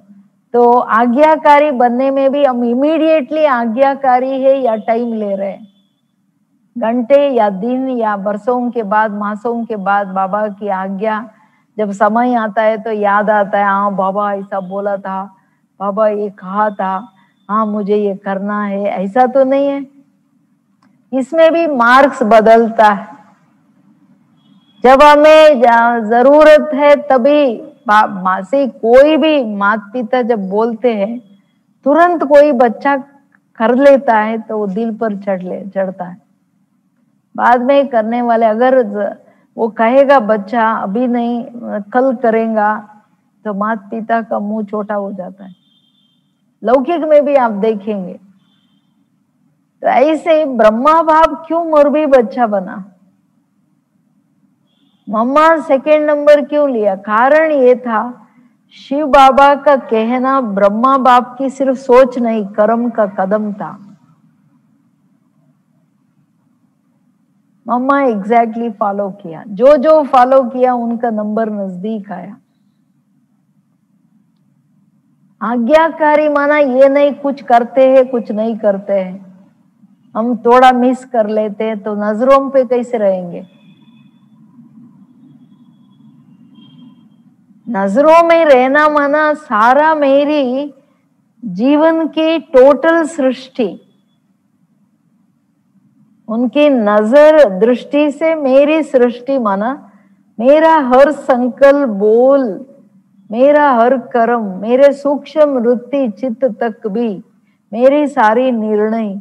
तो आज्ञाकारी बनने में भी हम इमीडिएटली आज्ञाकारी है या टाइम ले रहे हैं, घंटे या दिन या वर्षों के बाद, मासों के बाद बाबा की आज्ञा जब समय आता है तो याद आता है, हाँ बाबा ऐसा बोला था, बाबा ये कहा था, हाँ मुझे ये करना है। ऐसा तो नहीं है, इसमें भी मार्क्स बदलता है। जब हमें जरूरत है तभी मासी, कोई भी माता पिता जब बोलते हैं, तुरंत कोई बच्चा कर लेता है तो वो दिल पर चढ़ता है। बाद में करने वाले, अगर वो कहेगा बच्चा अभी नहीं कल करेगा, तो माता पिता का मुंह छोटा हो जाता है। लौकिक में भी आप देखेंगे। तो ऐसे ब्रह्मा बाप क्यों मोरबी बच्चा बना, मम्मा सेकंड नंबर क्यों लिया? कारण ये था, शिव बाबा का कहना ब्रह्मा बाप की सिर्फ सोच नहीं, कर्म का कदम था। मम्मा एग्जैक्टली फॉलो किया, जो जो फॉलो किया उनका नंबर नजदीक आया। आज्ञाकारी माना ये नहीं कुछ करते हैं कुछ नहीं करते हैं, हम थोड़ा मिस कर लेते हैं तो नजरों पे कैसे रहेंगे। नजरों में रहना माना सारा मेरी जीवन की टोटल सृष्टि उनकी नजर दृष्टि से मेरी सृष्टि माना मेरा हर संकल्प बोल, मेरा हर कर्म, मेरे सूक्ष्म वृत्ति चित्त तक भी, मेरी सारी निर्णय,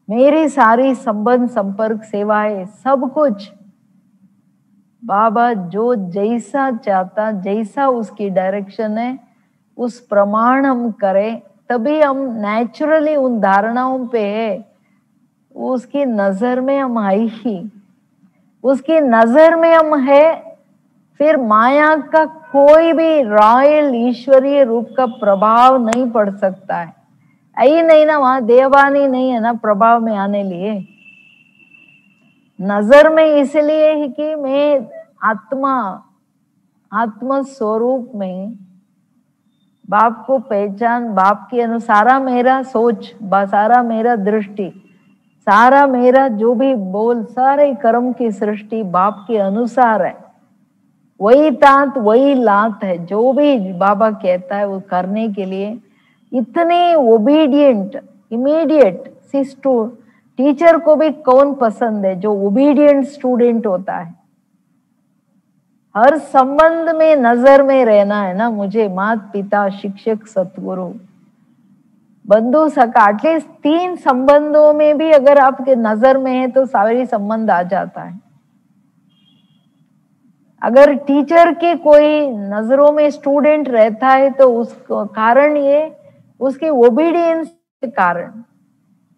मेरी सारी संबंध संपर्क सेवाएं, सब कुछ बाबा जो जैसा चाहता, जैसा उसकी डायरेक्शन है उस प्रमाण हम करें, तभी हम नेचुरली उन धारणाओं पे है, उसकी नजर में हम आई ही, उसकी नजर में हम है, फिर माया का कोई भी रॉयल ईश्वरीय रूप का प्रभाव नहीं पड़ सकता है। आई नहीं ना, वहां देवानी नहीं है ना प्रभाव में आने लिए। नजर में इसलिए ही कि मैं आत्म स्वरूप में बाप को पहचान, बाप के अनुसार मेरा सोच, सारा मेरा दृष्टि, सारा मेरा जो भी बोल, सारे कर्म की सृष्टि बाप के अनुसार है। वही तात वही लात है, जो भी बाबा कहता है वो करने के लिए इतने ओबीडियंट इमीडिएट। टीचर को भी कौन पसंद है जो ओबीडियंट स्टूडेंट होता है। हर संबंध में नजर में रहना है ना मुझे, माता पिता शिक्षक सतगुरु बंधु सखा, एटलीस्ट 3 संबंधों में भी अगर आपके नजर में है तो सारे संबंध आ जाता है। अगर टीचर के कोई नजरों में स्टूडेंट रहता है तो उसको कारण ये उसके ओबीडियंस के कारण,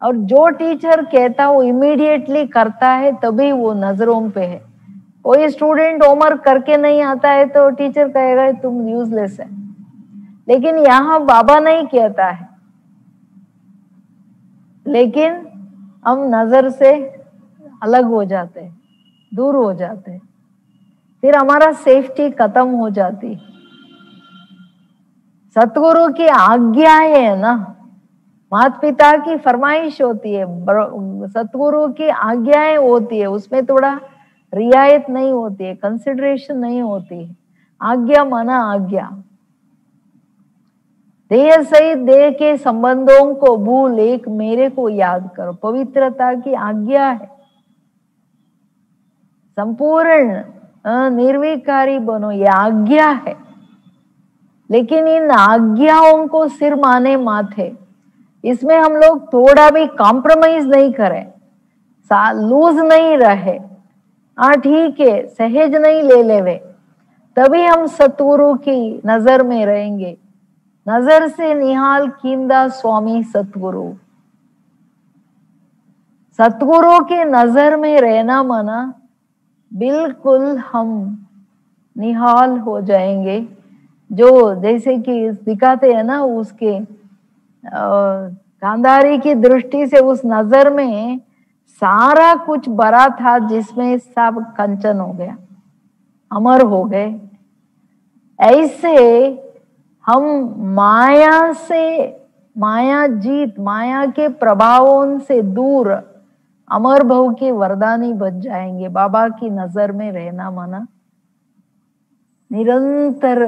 और जो टीचर कहता वो इमीडिएटली करता है तभी वो नजरों पे है। कोई स्टूडेंट होमवर्क करके नहीं आता है तो टीचर कहेगा तुम यूजलेस है, लेकिन यहाँ बाबा नहीं कहता है, लेकिन हम नजर से अलग हो जाते हैं, दूर हो जाते हैं, फिर हमारा सेफ्टी खत्म हो जाती। सतगुरु की आज्ञा है ना, माता पिता की फरमाइश होती है, सतगुरु की आज्ञाएं होती है, उसमें थोड़ा रियायत नहीं होती है, कंसिडरेशन नहीं होती है। आज्ञा माना आज्ञा। देह सहित देह के संबंधों को भूल एक मेरे को याद करो, पवित्रता की आज्ञा है। संपूर्ण निर्विकारी बनो, ये आज्ञा है। लेकिन इन आज्ञाओं को सिर माने माथे, इसमें हम लोग थोड़ा भी कॉम्प्रोमाइज नहीं करें, लूज नहीं रहे, हाँ ठीक है सहज नहीं ले लेवे, तभी हम सतगुरु की नजर में रहेंगे। नजर से निहाल कींदा स्वामी सतगुरु। सतगुरु के नजर में रहना माना बिल्कुल हम निहाल हो जाएंगे। जो जैसे कि दिखाते हैं ना, उसके गांधारी की दृष्टि से उस नजर में सारा कुछ भरा था, जिसमें सब कंचन हो गया, अमर हो गए। ऐसे हम माया से, माया जीत, माया के प्रभावों से दूर अमर भव के वरदानी बच जाएंगे। बाबा की नजर में रहना माना निरंतर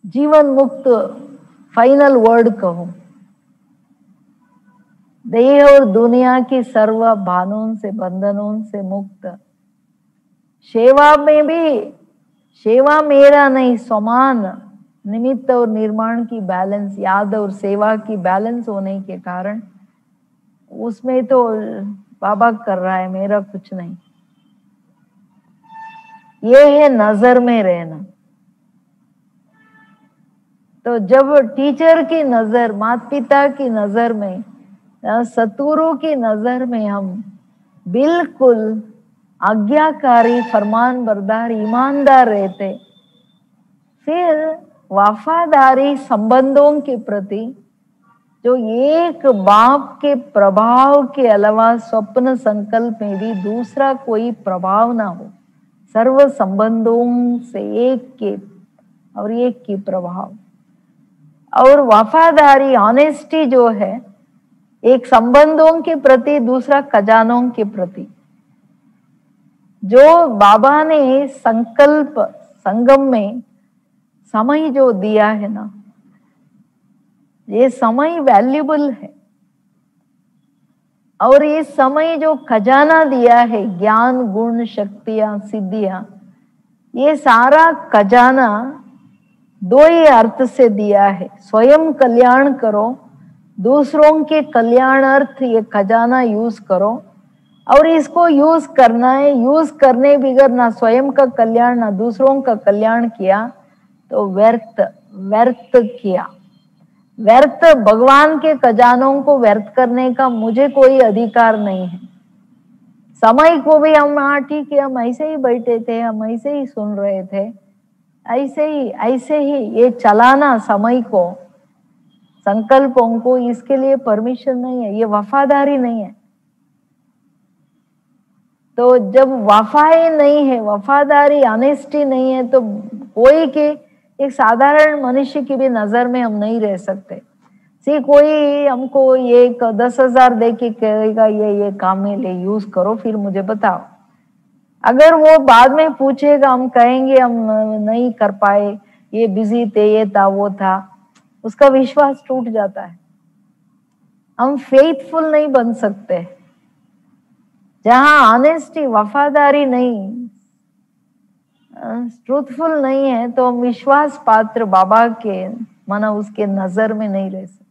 जीवन मुक्त, फाइनल वर्ड कहूं, देह और दुनिया की सर्व भानों से बंधनों से मुक्त। सेवा में भी, सेवा मेरा नहीं समान, निमित्त और निर्माण की बैलेंस, याद और सेवा की बैलेंस होने के कारण उसमें तो बाबा कर रहा है, मेरा कुछ नहीं। ये है नजर में रहना। तो जब टीचर की नजर, माता पिता की नजर में, सतगुरु की नजर में हम बिल्कुल आज्ञाकारी, फरमान बरदार, ईमानदार रहते, फिर वफादारी संबंधों के प्रति जो एक बाप के प्रभाव के अलावा स्वप्न संकल्प में भी दूसरा कोई प्रभाव ना हो, सर्व संबंधों से एक के और एक की प्रभाव, और वफादारी ऑनेस्टी जो है, एक संबंधों के प्रति, दूसरा खजानों के प्रति। जो बाबा ने संकल्प संगम में समय जो दिया है ना, ये समय वैल्यूबल है, और ये समय जो खजाना दिया है, ज्ञान गुण शक्तियां सिद्धियां, ये सारा खजाना दो ही अर्थ से दिया है, स्वयं कल्याण करो, दूसरों के कल्याणार्थ ये खजाना यूज करो, और इसको यूज करना है, यूज करने बगैर ना स्वयं का कल्याण ना दूसरों का कल्याण किया तो व्यर्थ व्यर्थ किया। व्यर्थ, भगवान के खजानों को व्यर्थ करने का मुझे कोई अधिकार नहीं है। समय को भी हम, हाँ ठीक है, हम ऐसे ही बैठे थे, हम ऐसे ही सुन रहे थे, ऐसे ही ये चलाना समय को, संकल्पों को, इसके लिए परमिशन नहीं है, ये वफादारी नहीं है। तो जब वफाई नहीं है, वफादारी ऑनेस्टी नहीं है, तो कोई के, एक साधारण मनुष्य की भी नजर में हम नहीं रह सकते। कोई हमको ये 10,000 दे के कहेगा ये काम में ले यूज करो, फिर मुझे बताओ। अगर वो बाद में पूछेगा, हम कहेंगे हम नहीं कर पाए, ये बिजी थे, ये था, वो था, उसका विश्वास टूट जाता है। हम फेथफुल नहीं बन सकते। जहां ऑनेस्टी, वफादारी नहीं, ट्रूथफुल नहीं है, तो हम विश्वास पात्र बाबा के माना उसके नजर में नहीं रह सकते।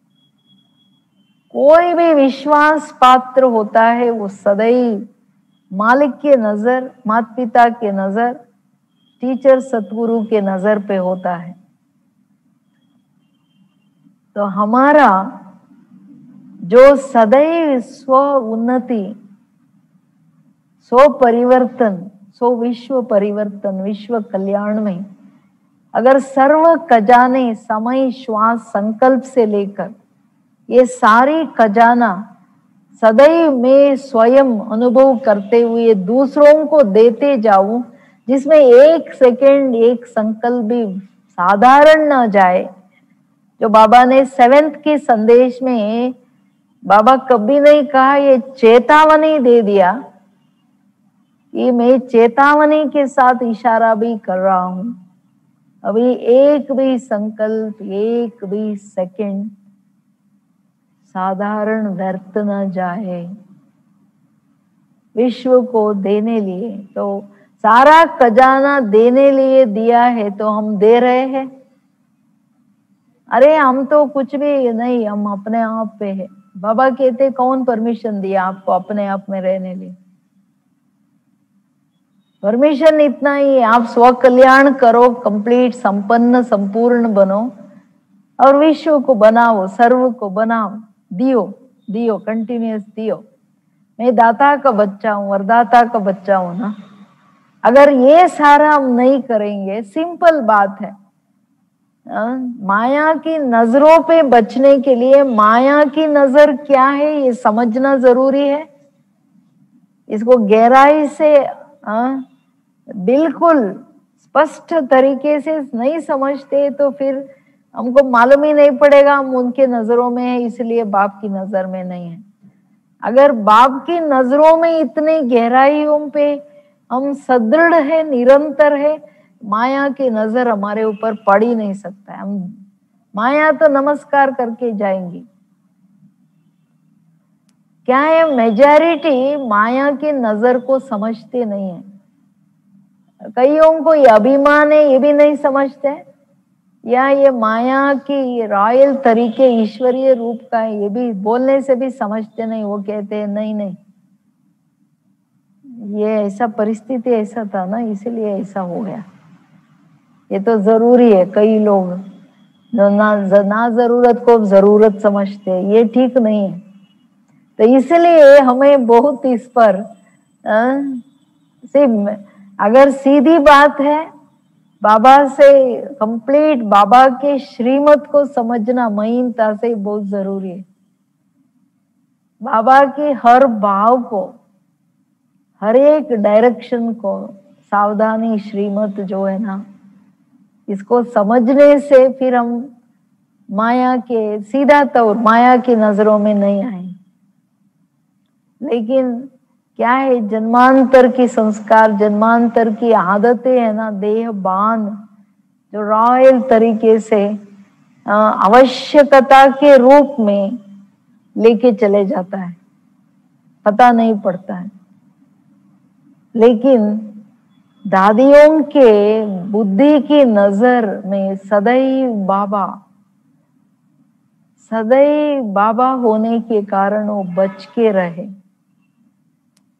कोई भी विश्वास पात्र होता है वो सदैव मालिक के नजर, माता पिता के नजर, टीचर सतगुरु के नजर पे होता है। तो हमारा जो सदैव स्व उन्नति, स्व परिवर्तन, स्व विश्व परिवर्तन, विश्व कल्याण में अगर सर्व खजाने समय, श्वास, संकल्प से लेकर ये सारी खजाना सदैव मैं स्वयं अनुभव करते हुए दूसरों को देते जाऊं, जिसमें एक सेकंड, एक संकल्प भी साधारण ना जाए। जो बाबा ने 7th के संदेश में बाबा कभी नहीं कहा, ये चेतावनी दे दिया कि मैं चेतावनी के साथ इशारा भी कर रहा हूं, अभी एक भी संकल्प, एक भी सेकंड साधारण व्यर्थ न जाए विश्व को देने लिए। तो सारा खजाना देने लिए दिया है, तो हम दे रहे हैं। अरे हम तो कुछ भी नहीं, हम अपने आप पे है। बाबा कहते कौन परमिशन दिया आपको अपने आप में रहने लिए? परमिशन इतना ही है, आप स्व कल्याण करो, कंप्लीट, संपन्न, संपूर्ण बनो और विश्व को बनाओ, सर्व को बनाओ, दियो दियो, कंटिन्यूअस दियो। मैं दाता का बच्चा हूं, वरदाता का बच्चा हूं ना। अगर ये सारा हम नहीं करेंगे, सिंपल बात है, माया की नजरों पे बचने के लिए माया की नजर क्या है ये समझना जरूरी है। इसको गहराई से बिल्कुल स्पष्ट तरीके से नहीं समझते तो फिर हमको मालूम ही नहीं पड़ेगा हम उनके नजरों में है, इसलिए बाप की नजर में नहीं है। अगर बाप की नजरों में इतनी गहराइयों पे हम सदृढ़ है, निरंतर है, माया की नजर हमारे ऊपर पड़ ही नहीं सकता है। हम माया तो नमस्कार करके जाएंगी। क्या है, मेजॉरिटी माया की नजर को समझते नहीं है। कईयों को ये अभिमान है, ये भी नहीं समझते, या ये माया की रॉयल तरीके ईश्वरीय रूप का है, ये भी बोलने से भी समझते नहीं। वो कहते हैं नहीं नहीं, ये ऐसा परिस्थिति ऐसा था ना, इसलिए ऐसा हो गया, ये तो जरूरी है। कई लोग ना जरूरत को जरूरत समझते हैं, ये ठीक नहीं है। तो इसलिए हमें बहुत इस पर सिर्फ, अगर सीधी बात है बाबा से कंप्लीट बाबा के श्रीमत को समझना महीनता से बहुत जरूरी है। बाबा के हर भाव को, हर एक डायरेक्शन को सावधानी श्रीमत जो है ना, इसको समझने से फिर हम माया के सीधा तौर माया की नजरों में नहीं आए। लेकिन क्या है, जन्मांतर की संस्कार, जन्मांतर की आदतें है ना, देह बान जो रॉयल तरीके से आवश्यकता के रूप में लेके चले जाता है, पता नहीं पड़ता है। लेकिन दादियों के बुद्धि की नजर में सदैव बाबा होने के कारण वो बच के रहे।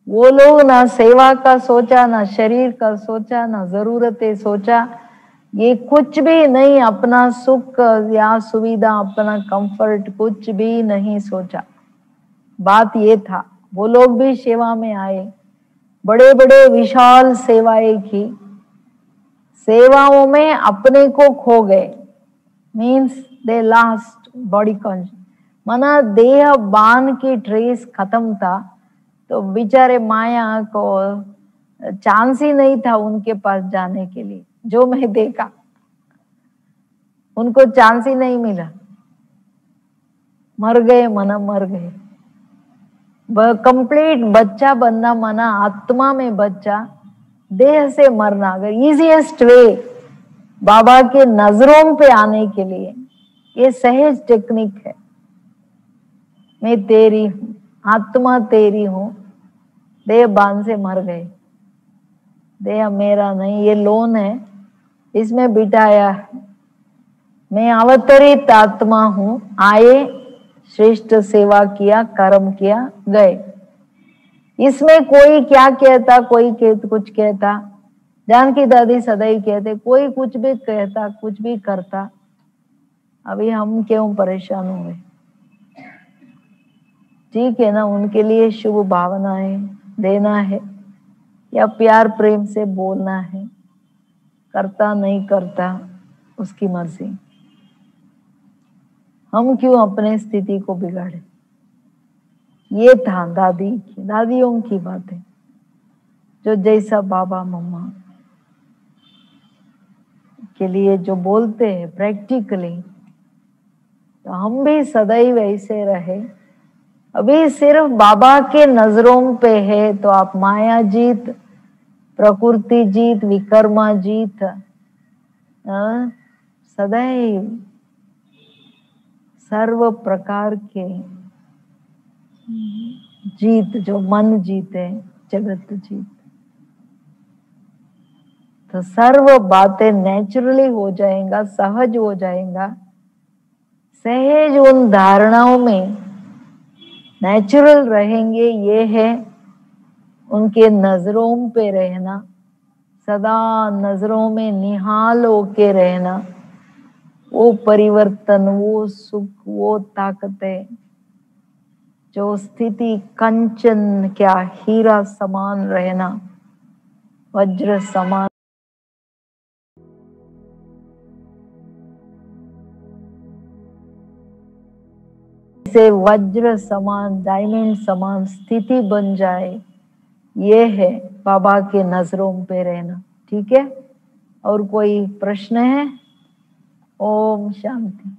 वो लोग ना सेवा का सोचा, ना शरीर का सोचा, ना जरूरतें सोचा, ये कुछ भी नहीं, अपना सुख या सुविधा, अपना कंफर्ट कुछ भी नहीं सोचा। बात ये था, वो लोग भी सेवा में आए, बड़े बड़े विशाल सेवाएं की, सेवाओं में अपने को खो गए। Means they last body conscious, माना देह बान की ट्रेस खत्म था, तो बेचारे माया को चांस ही नहीं था उनके पास जाने के लिए। जो मैं देखा, उनको चांस ही नहीं मिला, मर गए, मना मर गए। कंप्लीट बच्चा बनना माना आत्मा में बच्चा, देह से मरना। अगर इजीएस्ट वे बाबा के नजरों पे आने के लिए, ये सहज टेक्निक है। मैं तेरी हूं, आत्मा तेरी हूं, देह बांध से मर गए, देह मेरा नहीं, ये लोन है, इसमें बिठाया। मैं अवतरित आत्मा हूं, आए, श्रेष्ठ सेवा किया, कर्म किया, गए। इसमें कोई क्या कहता, कोई कुछ कहता, जानकी दादी सदैव कहते, कोई कुछ भी कहता, कुछ भी करता, अभी हम क्यों परेशान हुए। ठीक है ना, उनके लिए शुभ भावनाएं देना है या प्यार प्रेम से बोलना है, करता नहीं करता उसकी मर्जी। हम क्यों अपने स्थिति को बिगाड़े। ये था दादियों की बातें, जो जैसा बाबा मम्मा के लिए जो बोलते हैं प्रैक्टिकली, तो हम भी सदैव ऐसे रहे। अभी सिर्फ बाबा के नजरों पे है, तो आप माया जीत, प्रकृति जीत, विकर्मा जीत, सदैव सर्व प्रकार के जीत, जो मन जीते, जगत जीत, तो सर्व बातें नेचुरली हो जाएगा, सहज हो जाएगा। सहज उन धारणाओं में नेचुरल रहेंगे। ये है उनके नजरों पे रहना, सदा नजरों में निहाल होके रहना। वो परिवर्तन, वो सुख, वो ताकतें, जो स्थिति कंचन क्या हीरा समान रहना, वज्र समान, से वज्र समान, डायमंड समान स्थिति बन जाए, ये है बाबा के नजरों पे रहना। ठीक है, और कोई प्रश्न है? ओम शांति।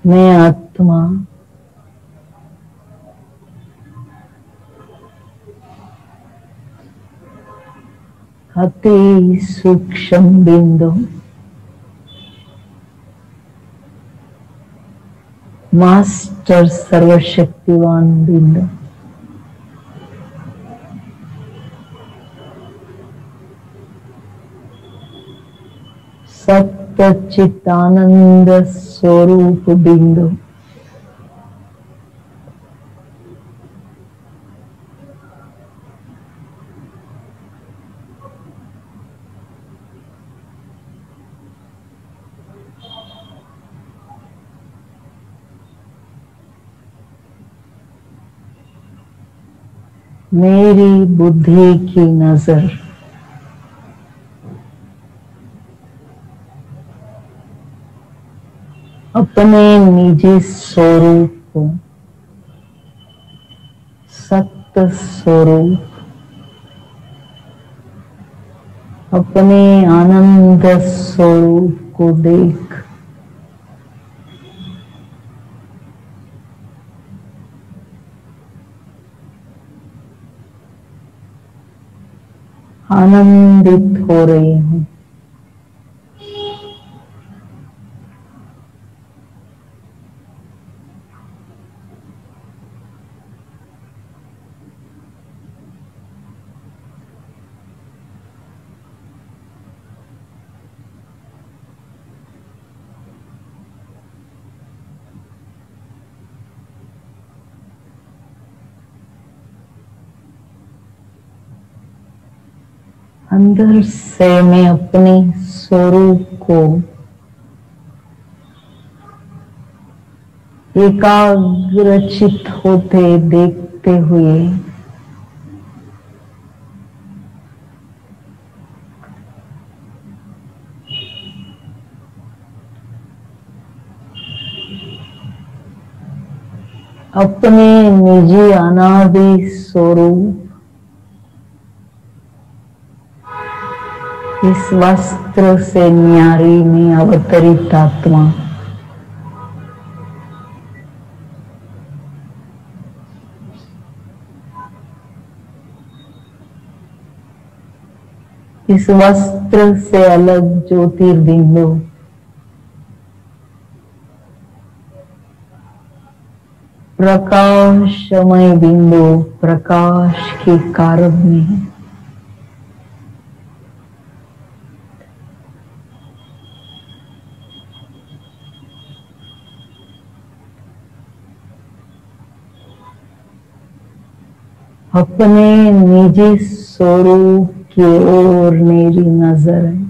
मैं आत्मा अति सूक्ष्म बिंदु मास्टर सर्वशक्तिवान बिंदु सत्य चित्तानंद स्वरूप बिंदु मेरी बुद्धि की नजर अपने निजी स्वरूप को सत्य स्वरूप अपने आनंद स्वरूप को देख आनंदित हो रही हूं। अंदर से मैं अपने स्वरूप को एकाग्रचित होते देखते हुए अपने निजी अनादि स्वरूप इस वस्त्र से न्यारी में अवतरित आत्मा इस वस्त्र से अलग ज्योतिर्बिंदु प्रकाशमय बिंदु प्रकाश के कारक में है। अपने निजी स्वरूप की ओर मेरी नजर है।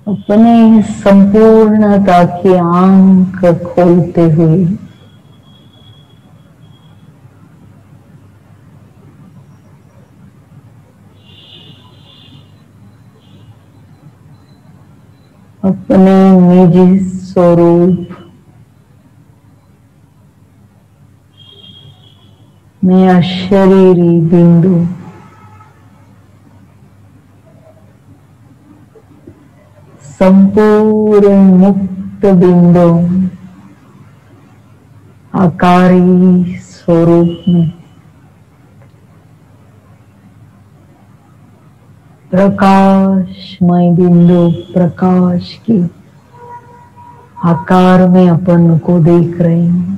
अपने संपूर्णता की आंख खोलते हुए अपने निजी स्वरूप में अशरीरी बिंदु संपूर्ण मुक्त बिंदु आकारी स्वरूप में प्रकाशमय बिंदु प्रकाश की आकार में अपन को देख रहे हैं।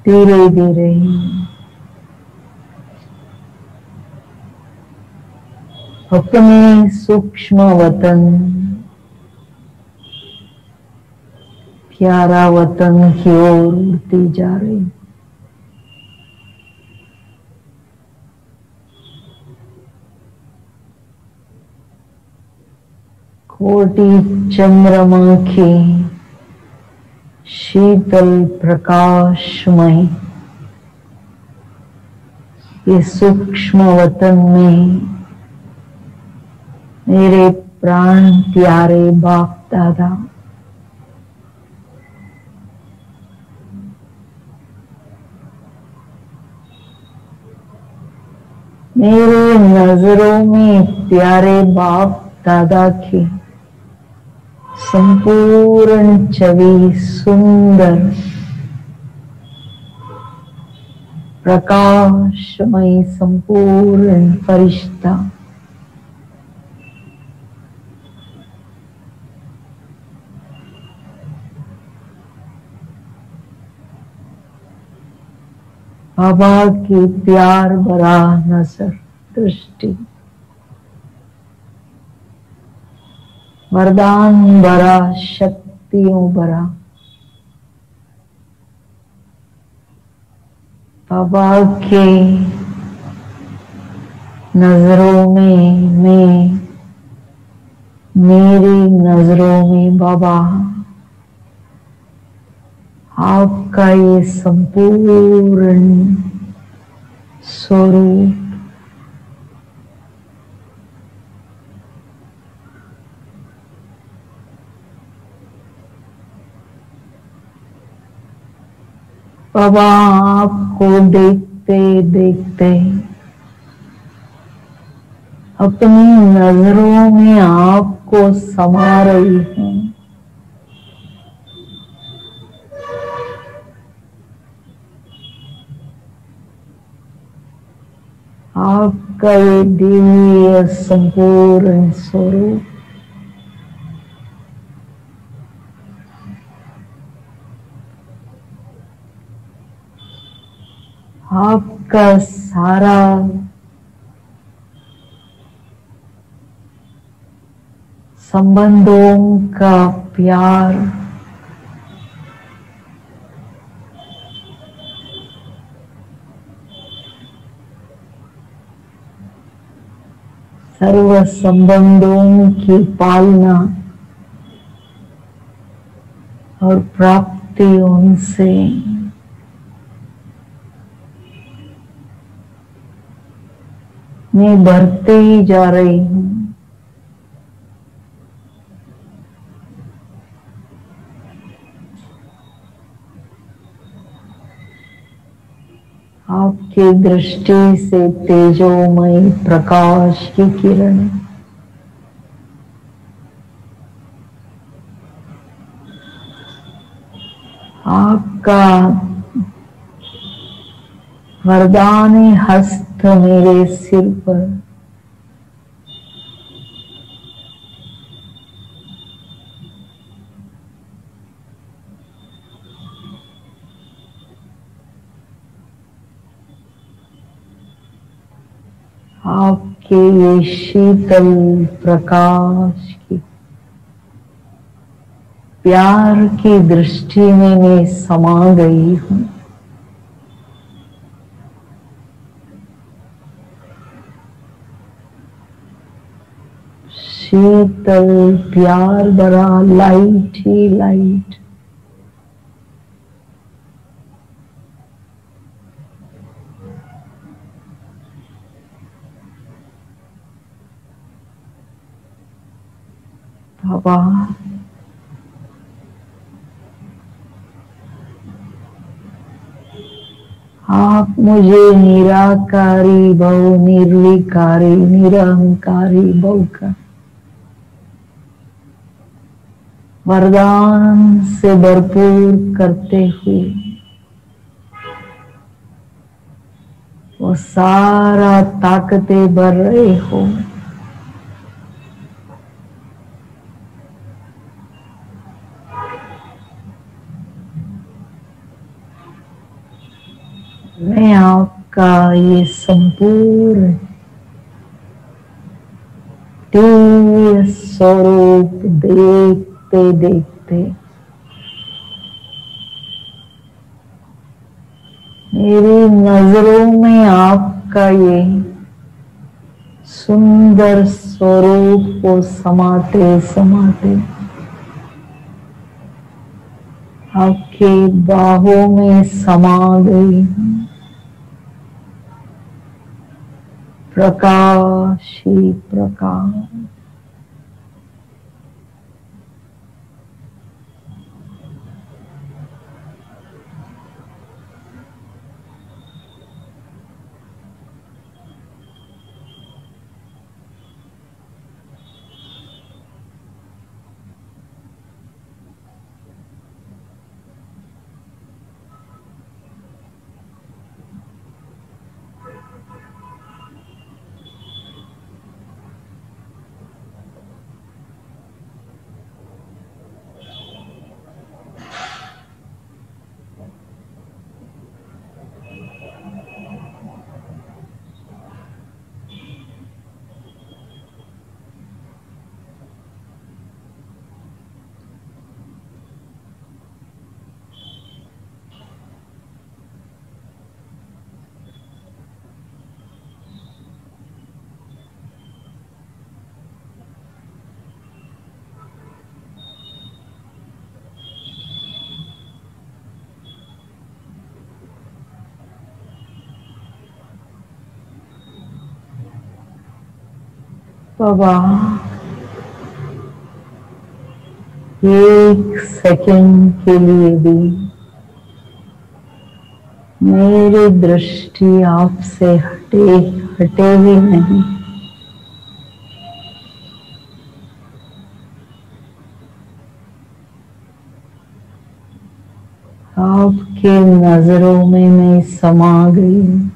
धीरे धीरे अपने सूक्ष्म वतन प्यारा वतन की ओर उड़ती जा रही। कोटि चंद्रमा की शीतल प्रकाशमय ये सूक्ष्म वतन में मेरे प्राण प्यारे बाप दादा, मेरे नजरों में प्यारे बाप दादा की संपूर्ण छवि सुंदर प्रकाशमय संपूर्ण फरिश्ता बाबा की प्यार भरा नजर दृष्टि, वरदान भरा, शक्तियों भरा बाबा के नजरों में मैं, मेरी नजरों में बाबा, आपका ये संपूर्ण स्वरूप बाबा, आपको देखते देखते अपनी नजरों में आपको समा रही हूँ। आपका ये दिव्य संपूर्ण स्वरूप आपका सारा संबंधों का प्यार, सर्व संबंधों की पालना और प्राप्ति उनसे मैं बढ़ते ही जा रही हूँ। आपकी दृष्टि से तेजोमय प्रकाश की किरण आपका वरदानी हस्त मेरे सिर पर आपके ये शीतल प्रकाश की प्यार की दृष्टि में मैं समा गई हूँ। शीतल प्यार भरा लाइट ही लाइट बाबा, आप मुझे निराकारी भव, निर्विकारी, निरहंकारी भव का वरदान से भरपूर करते हुए वो सारा ताकतें भर रहे हो। मैं आपका ये संपूर्ण दिव्य स्वरूप देखते देखते मेरी नजरों में आपका ये सुंदर स्वरूप को समाते समाते आपके बाहों में समा गई हूँ। प्रकाश ही प्रकाश, बाबा, एक सेकंड के लिए भी मेरी दृष्टि आपसे हटे भी नहीं। आपके नजरों में मैं समा गई हूँ।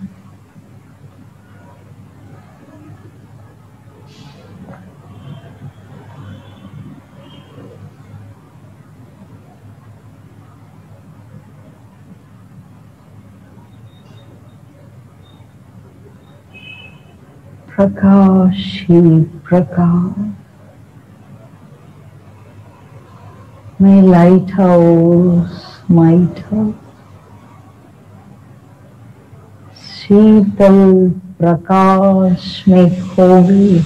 प्रकाश ही प्रकाश। मैं लाइट हाउस शीतल प्रकाश में खो गई।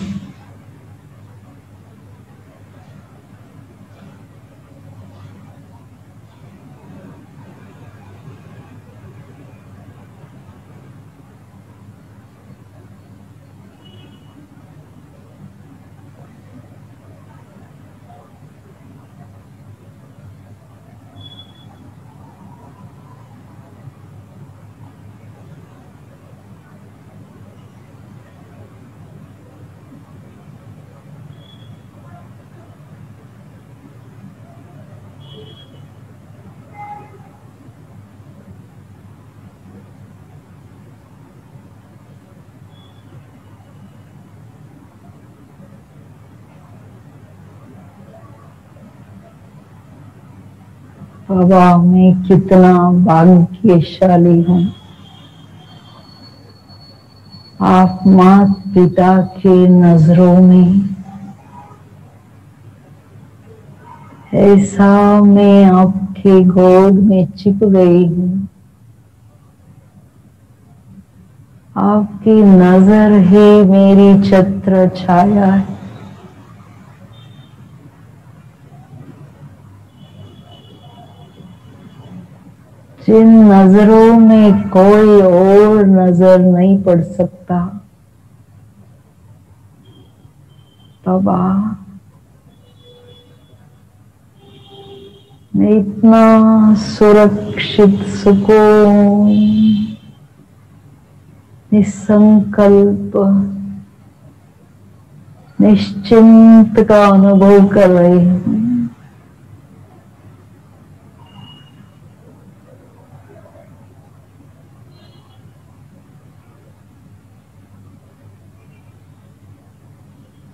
बाबा, मैं कितना भाग्यशाली हूँ। आप माता पिता के नजरों में ऐसा मैं आपके गोद में छिप गई हूँ। आपकी नजर ही मेरी छत्र छाया है। जिन नजरों में कोई और नजर नहीं पड़ सकता। बाबा, मैं इतना सुरक्षित सुकून निसंकल्प निश्चिंत का अनुभव कर रही हूँ।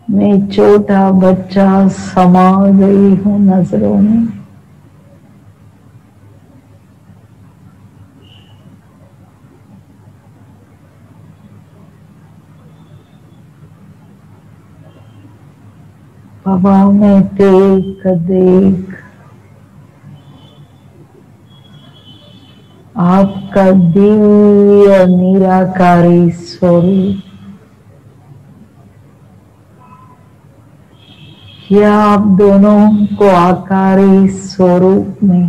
मैं छोटा बच्चा समा गई हूँ नजरों में। बाबा, मैं देख देख आपका दिव्य निराकारी स्वरूप या आप दोनों को आकारी स्वरूप में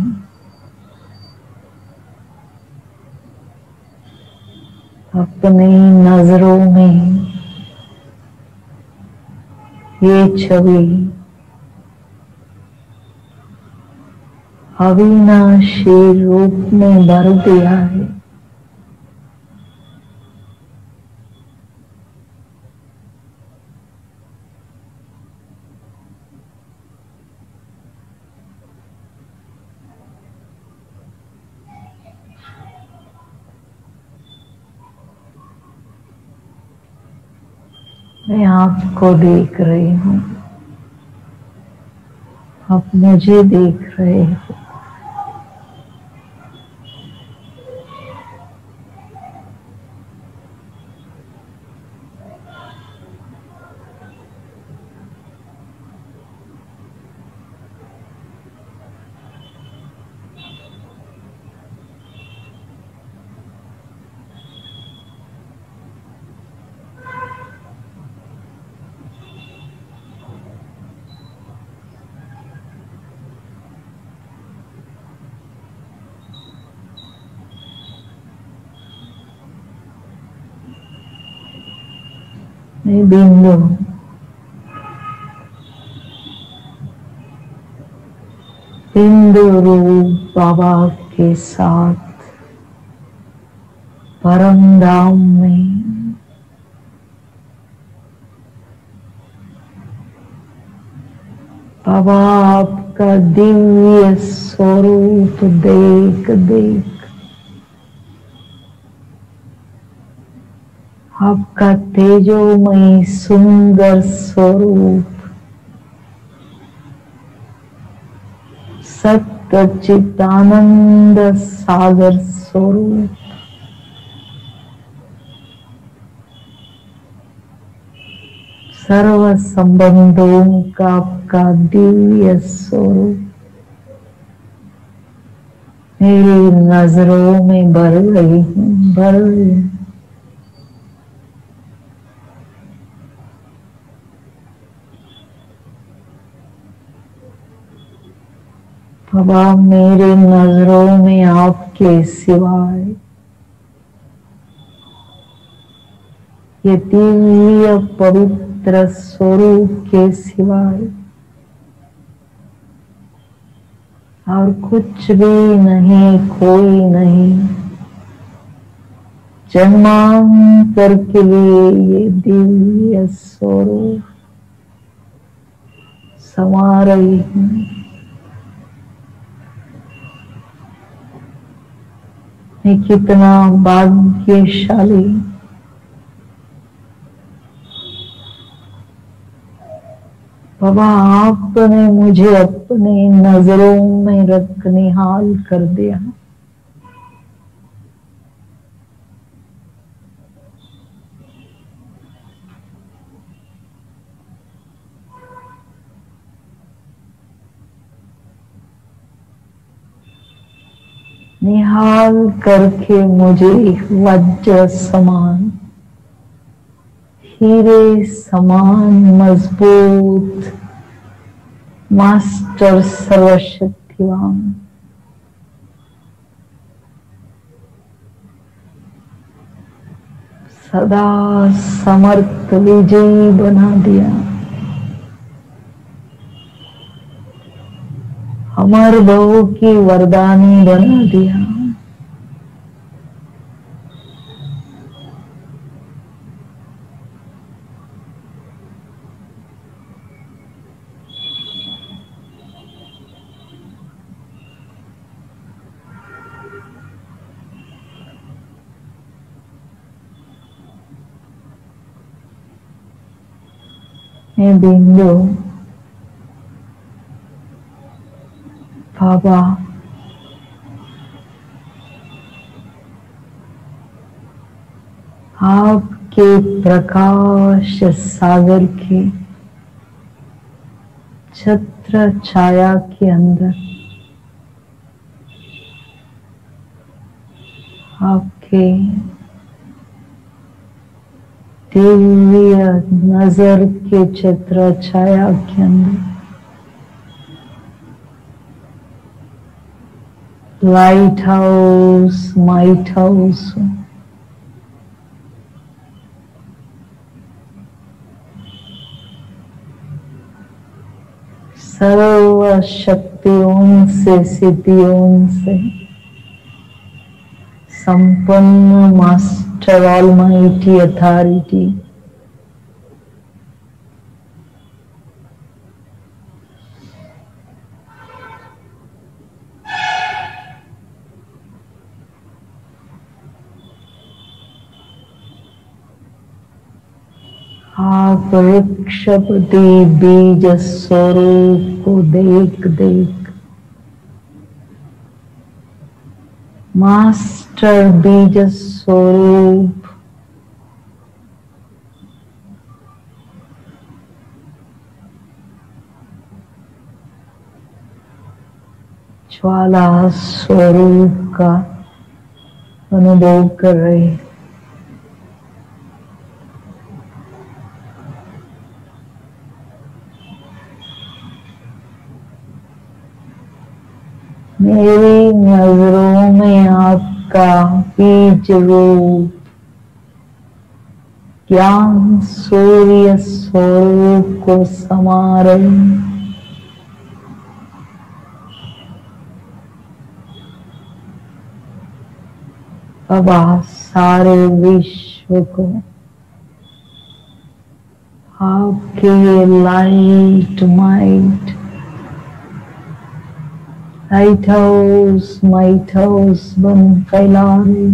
अपनी नजरों में ये छवि अविनाशी रूप में भर दिया है। मैं आपको देख रही हूँ, आप मुझे देख रहे हो। मैं बिंदु रूप बाबा के साथ परम धाम में बाबा आपका दिव्य स्वरूप देख देख आपका तेजोमय सुंदर स्वरूप सच्चिदानंद सागर स्वरूप सर्व संबंधों का आपका दिव्य स्वरूप मेरी नजरों में भर रही हूँ, भर रही हूँ। बाबा मेरे नजरों में आपके सिवाय ये दिव्य पवित्र स्वरूप के सिवाय और कुछ भी नहीं, कोई नहीं। जन्मांतर के लिए ये दिव्य स्वरूप समा रही हूँ। मैं कितना भाग्यशाली, बाबा आपने मुझे अपने नजरों में रख निहाल कर दिया। निहाल करके मुझे वज्र समान, हीरे समान मजबूत मास्टर सर्वशक्तिवान सदा समर्थ विजयी बना दिया। अमर बहु की वरदानी बना दिया। मैं बिंदु बाबा आपके प्रकाश सागर के छत्र छाया के अंदर आपके दिव्य नजर के छत्र छाया के अंदर लाइट हाउस, माइट हाउस सर्व शक्तियों से, सिद्धियों से संपन्न मास्टर ऑलमाइटी अथॉरिटी आप वृक्षपति बीज स्वरूप को देख देख मास्टर बीज स्वरूप ज्वाला स्वरूप का अनुभव कर रहे। मेरी नजरों में आपका बीज रूप ज्ञान सूर्य स्वरूप को समा रहे। अब आप सारे विश्व को आपके light might light house might house बन फैला रहे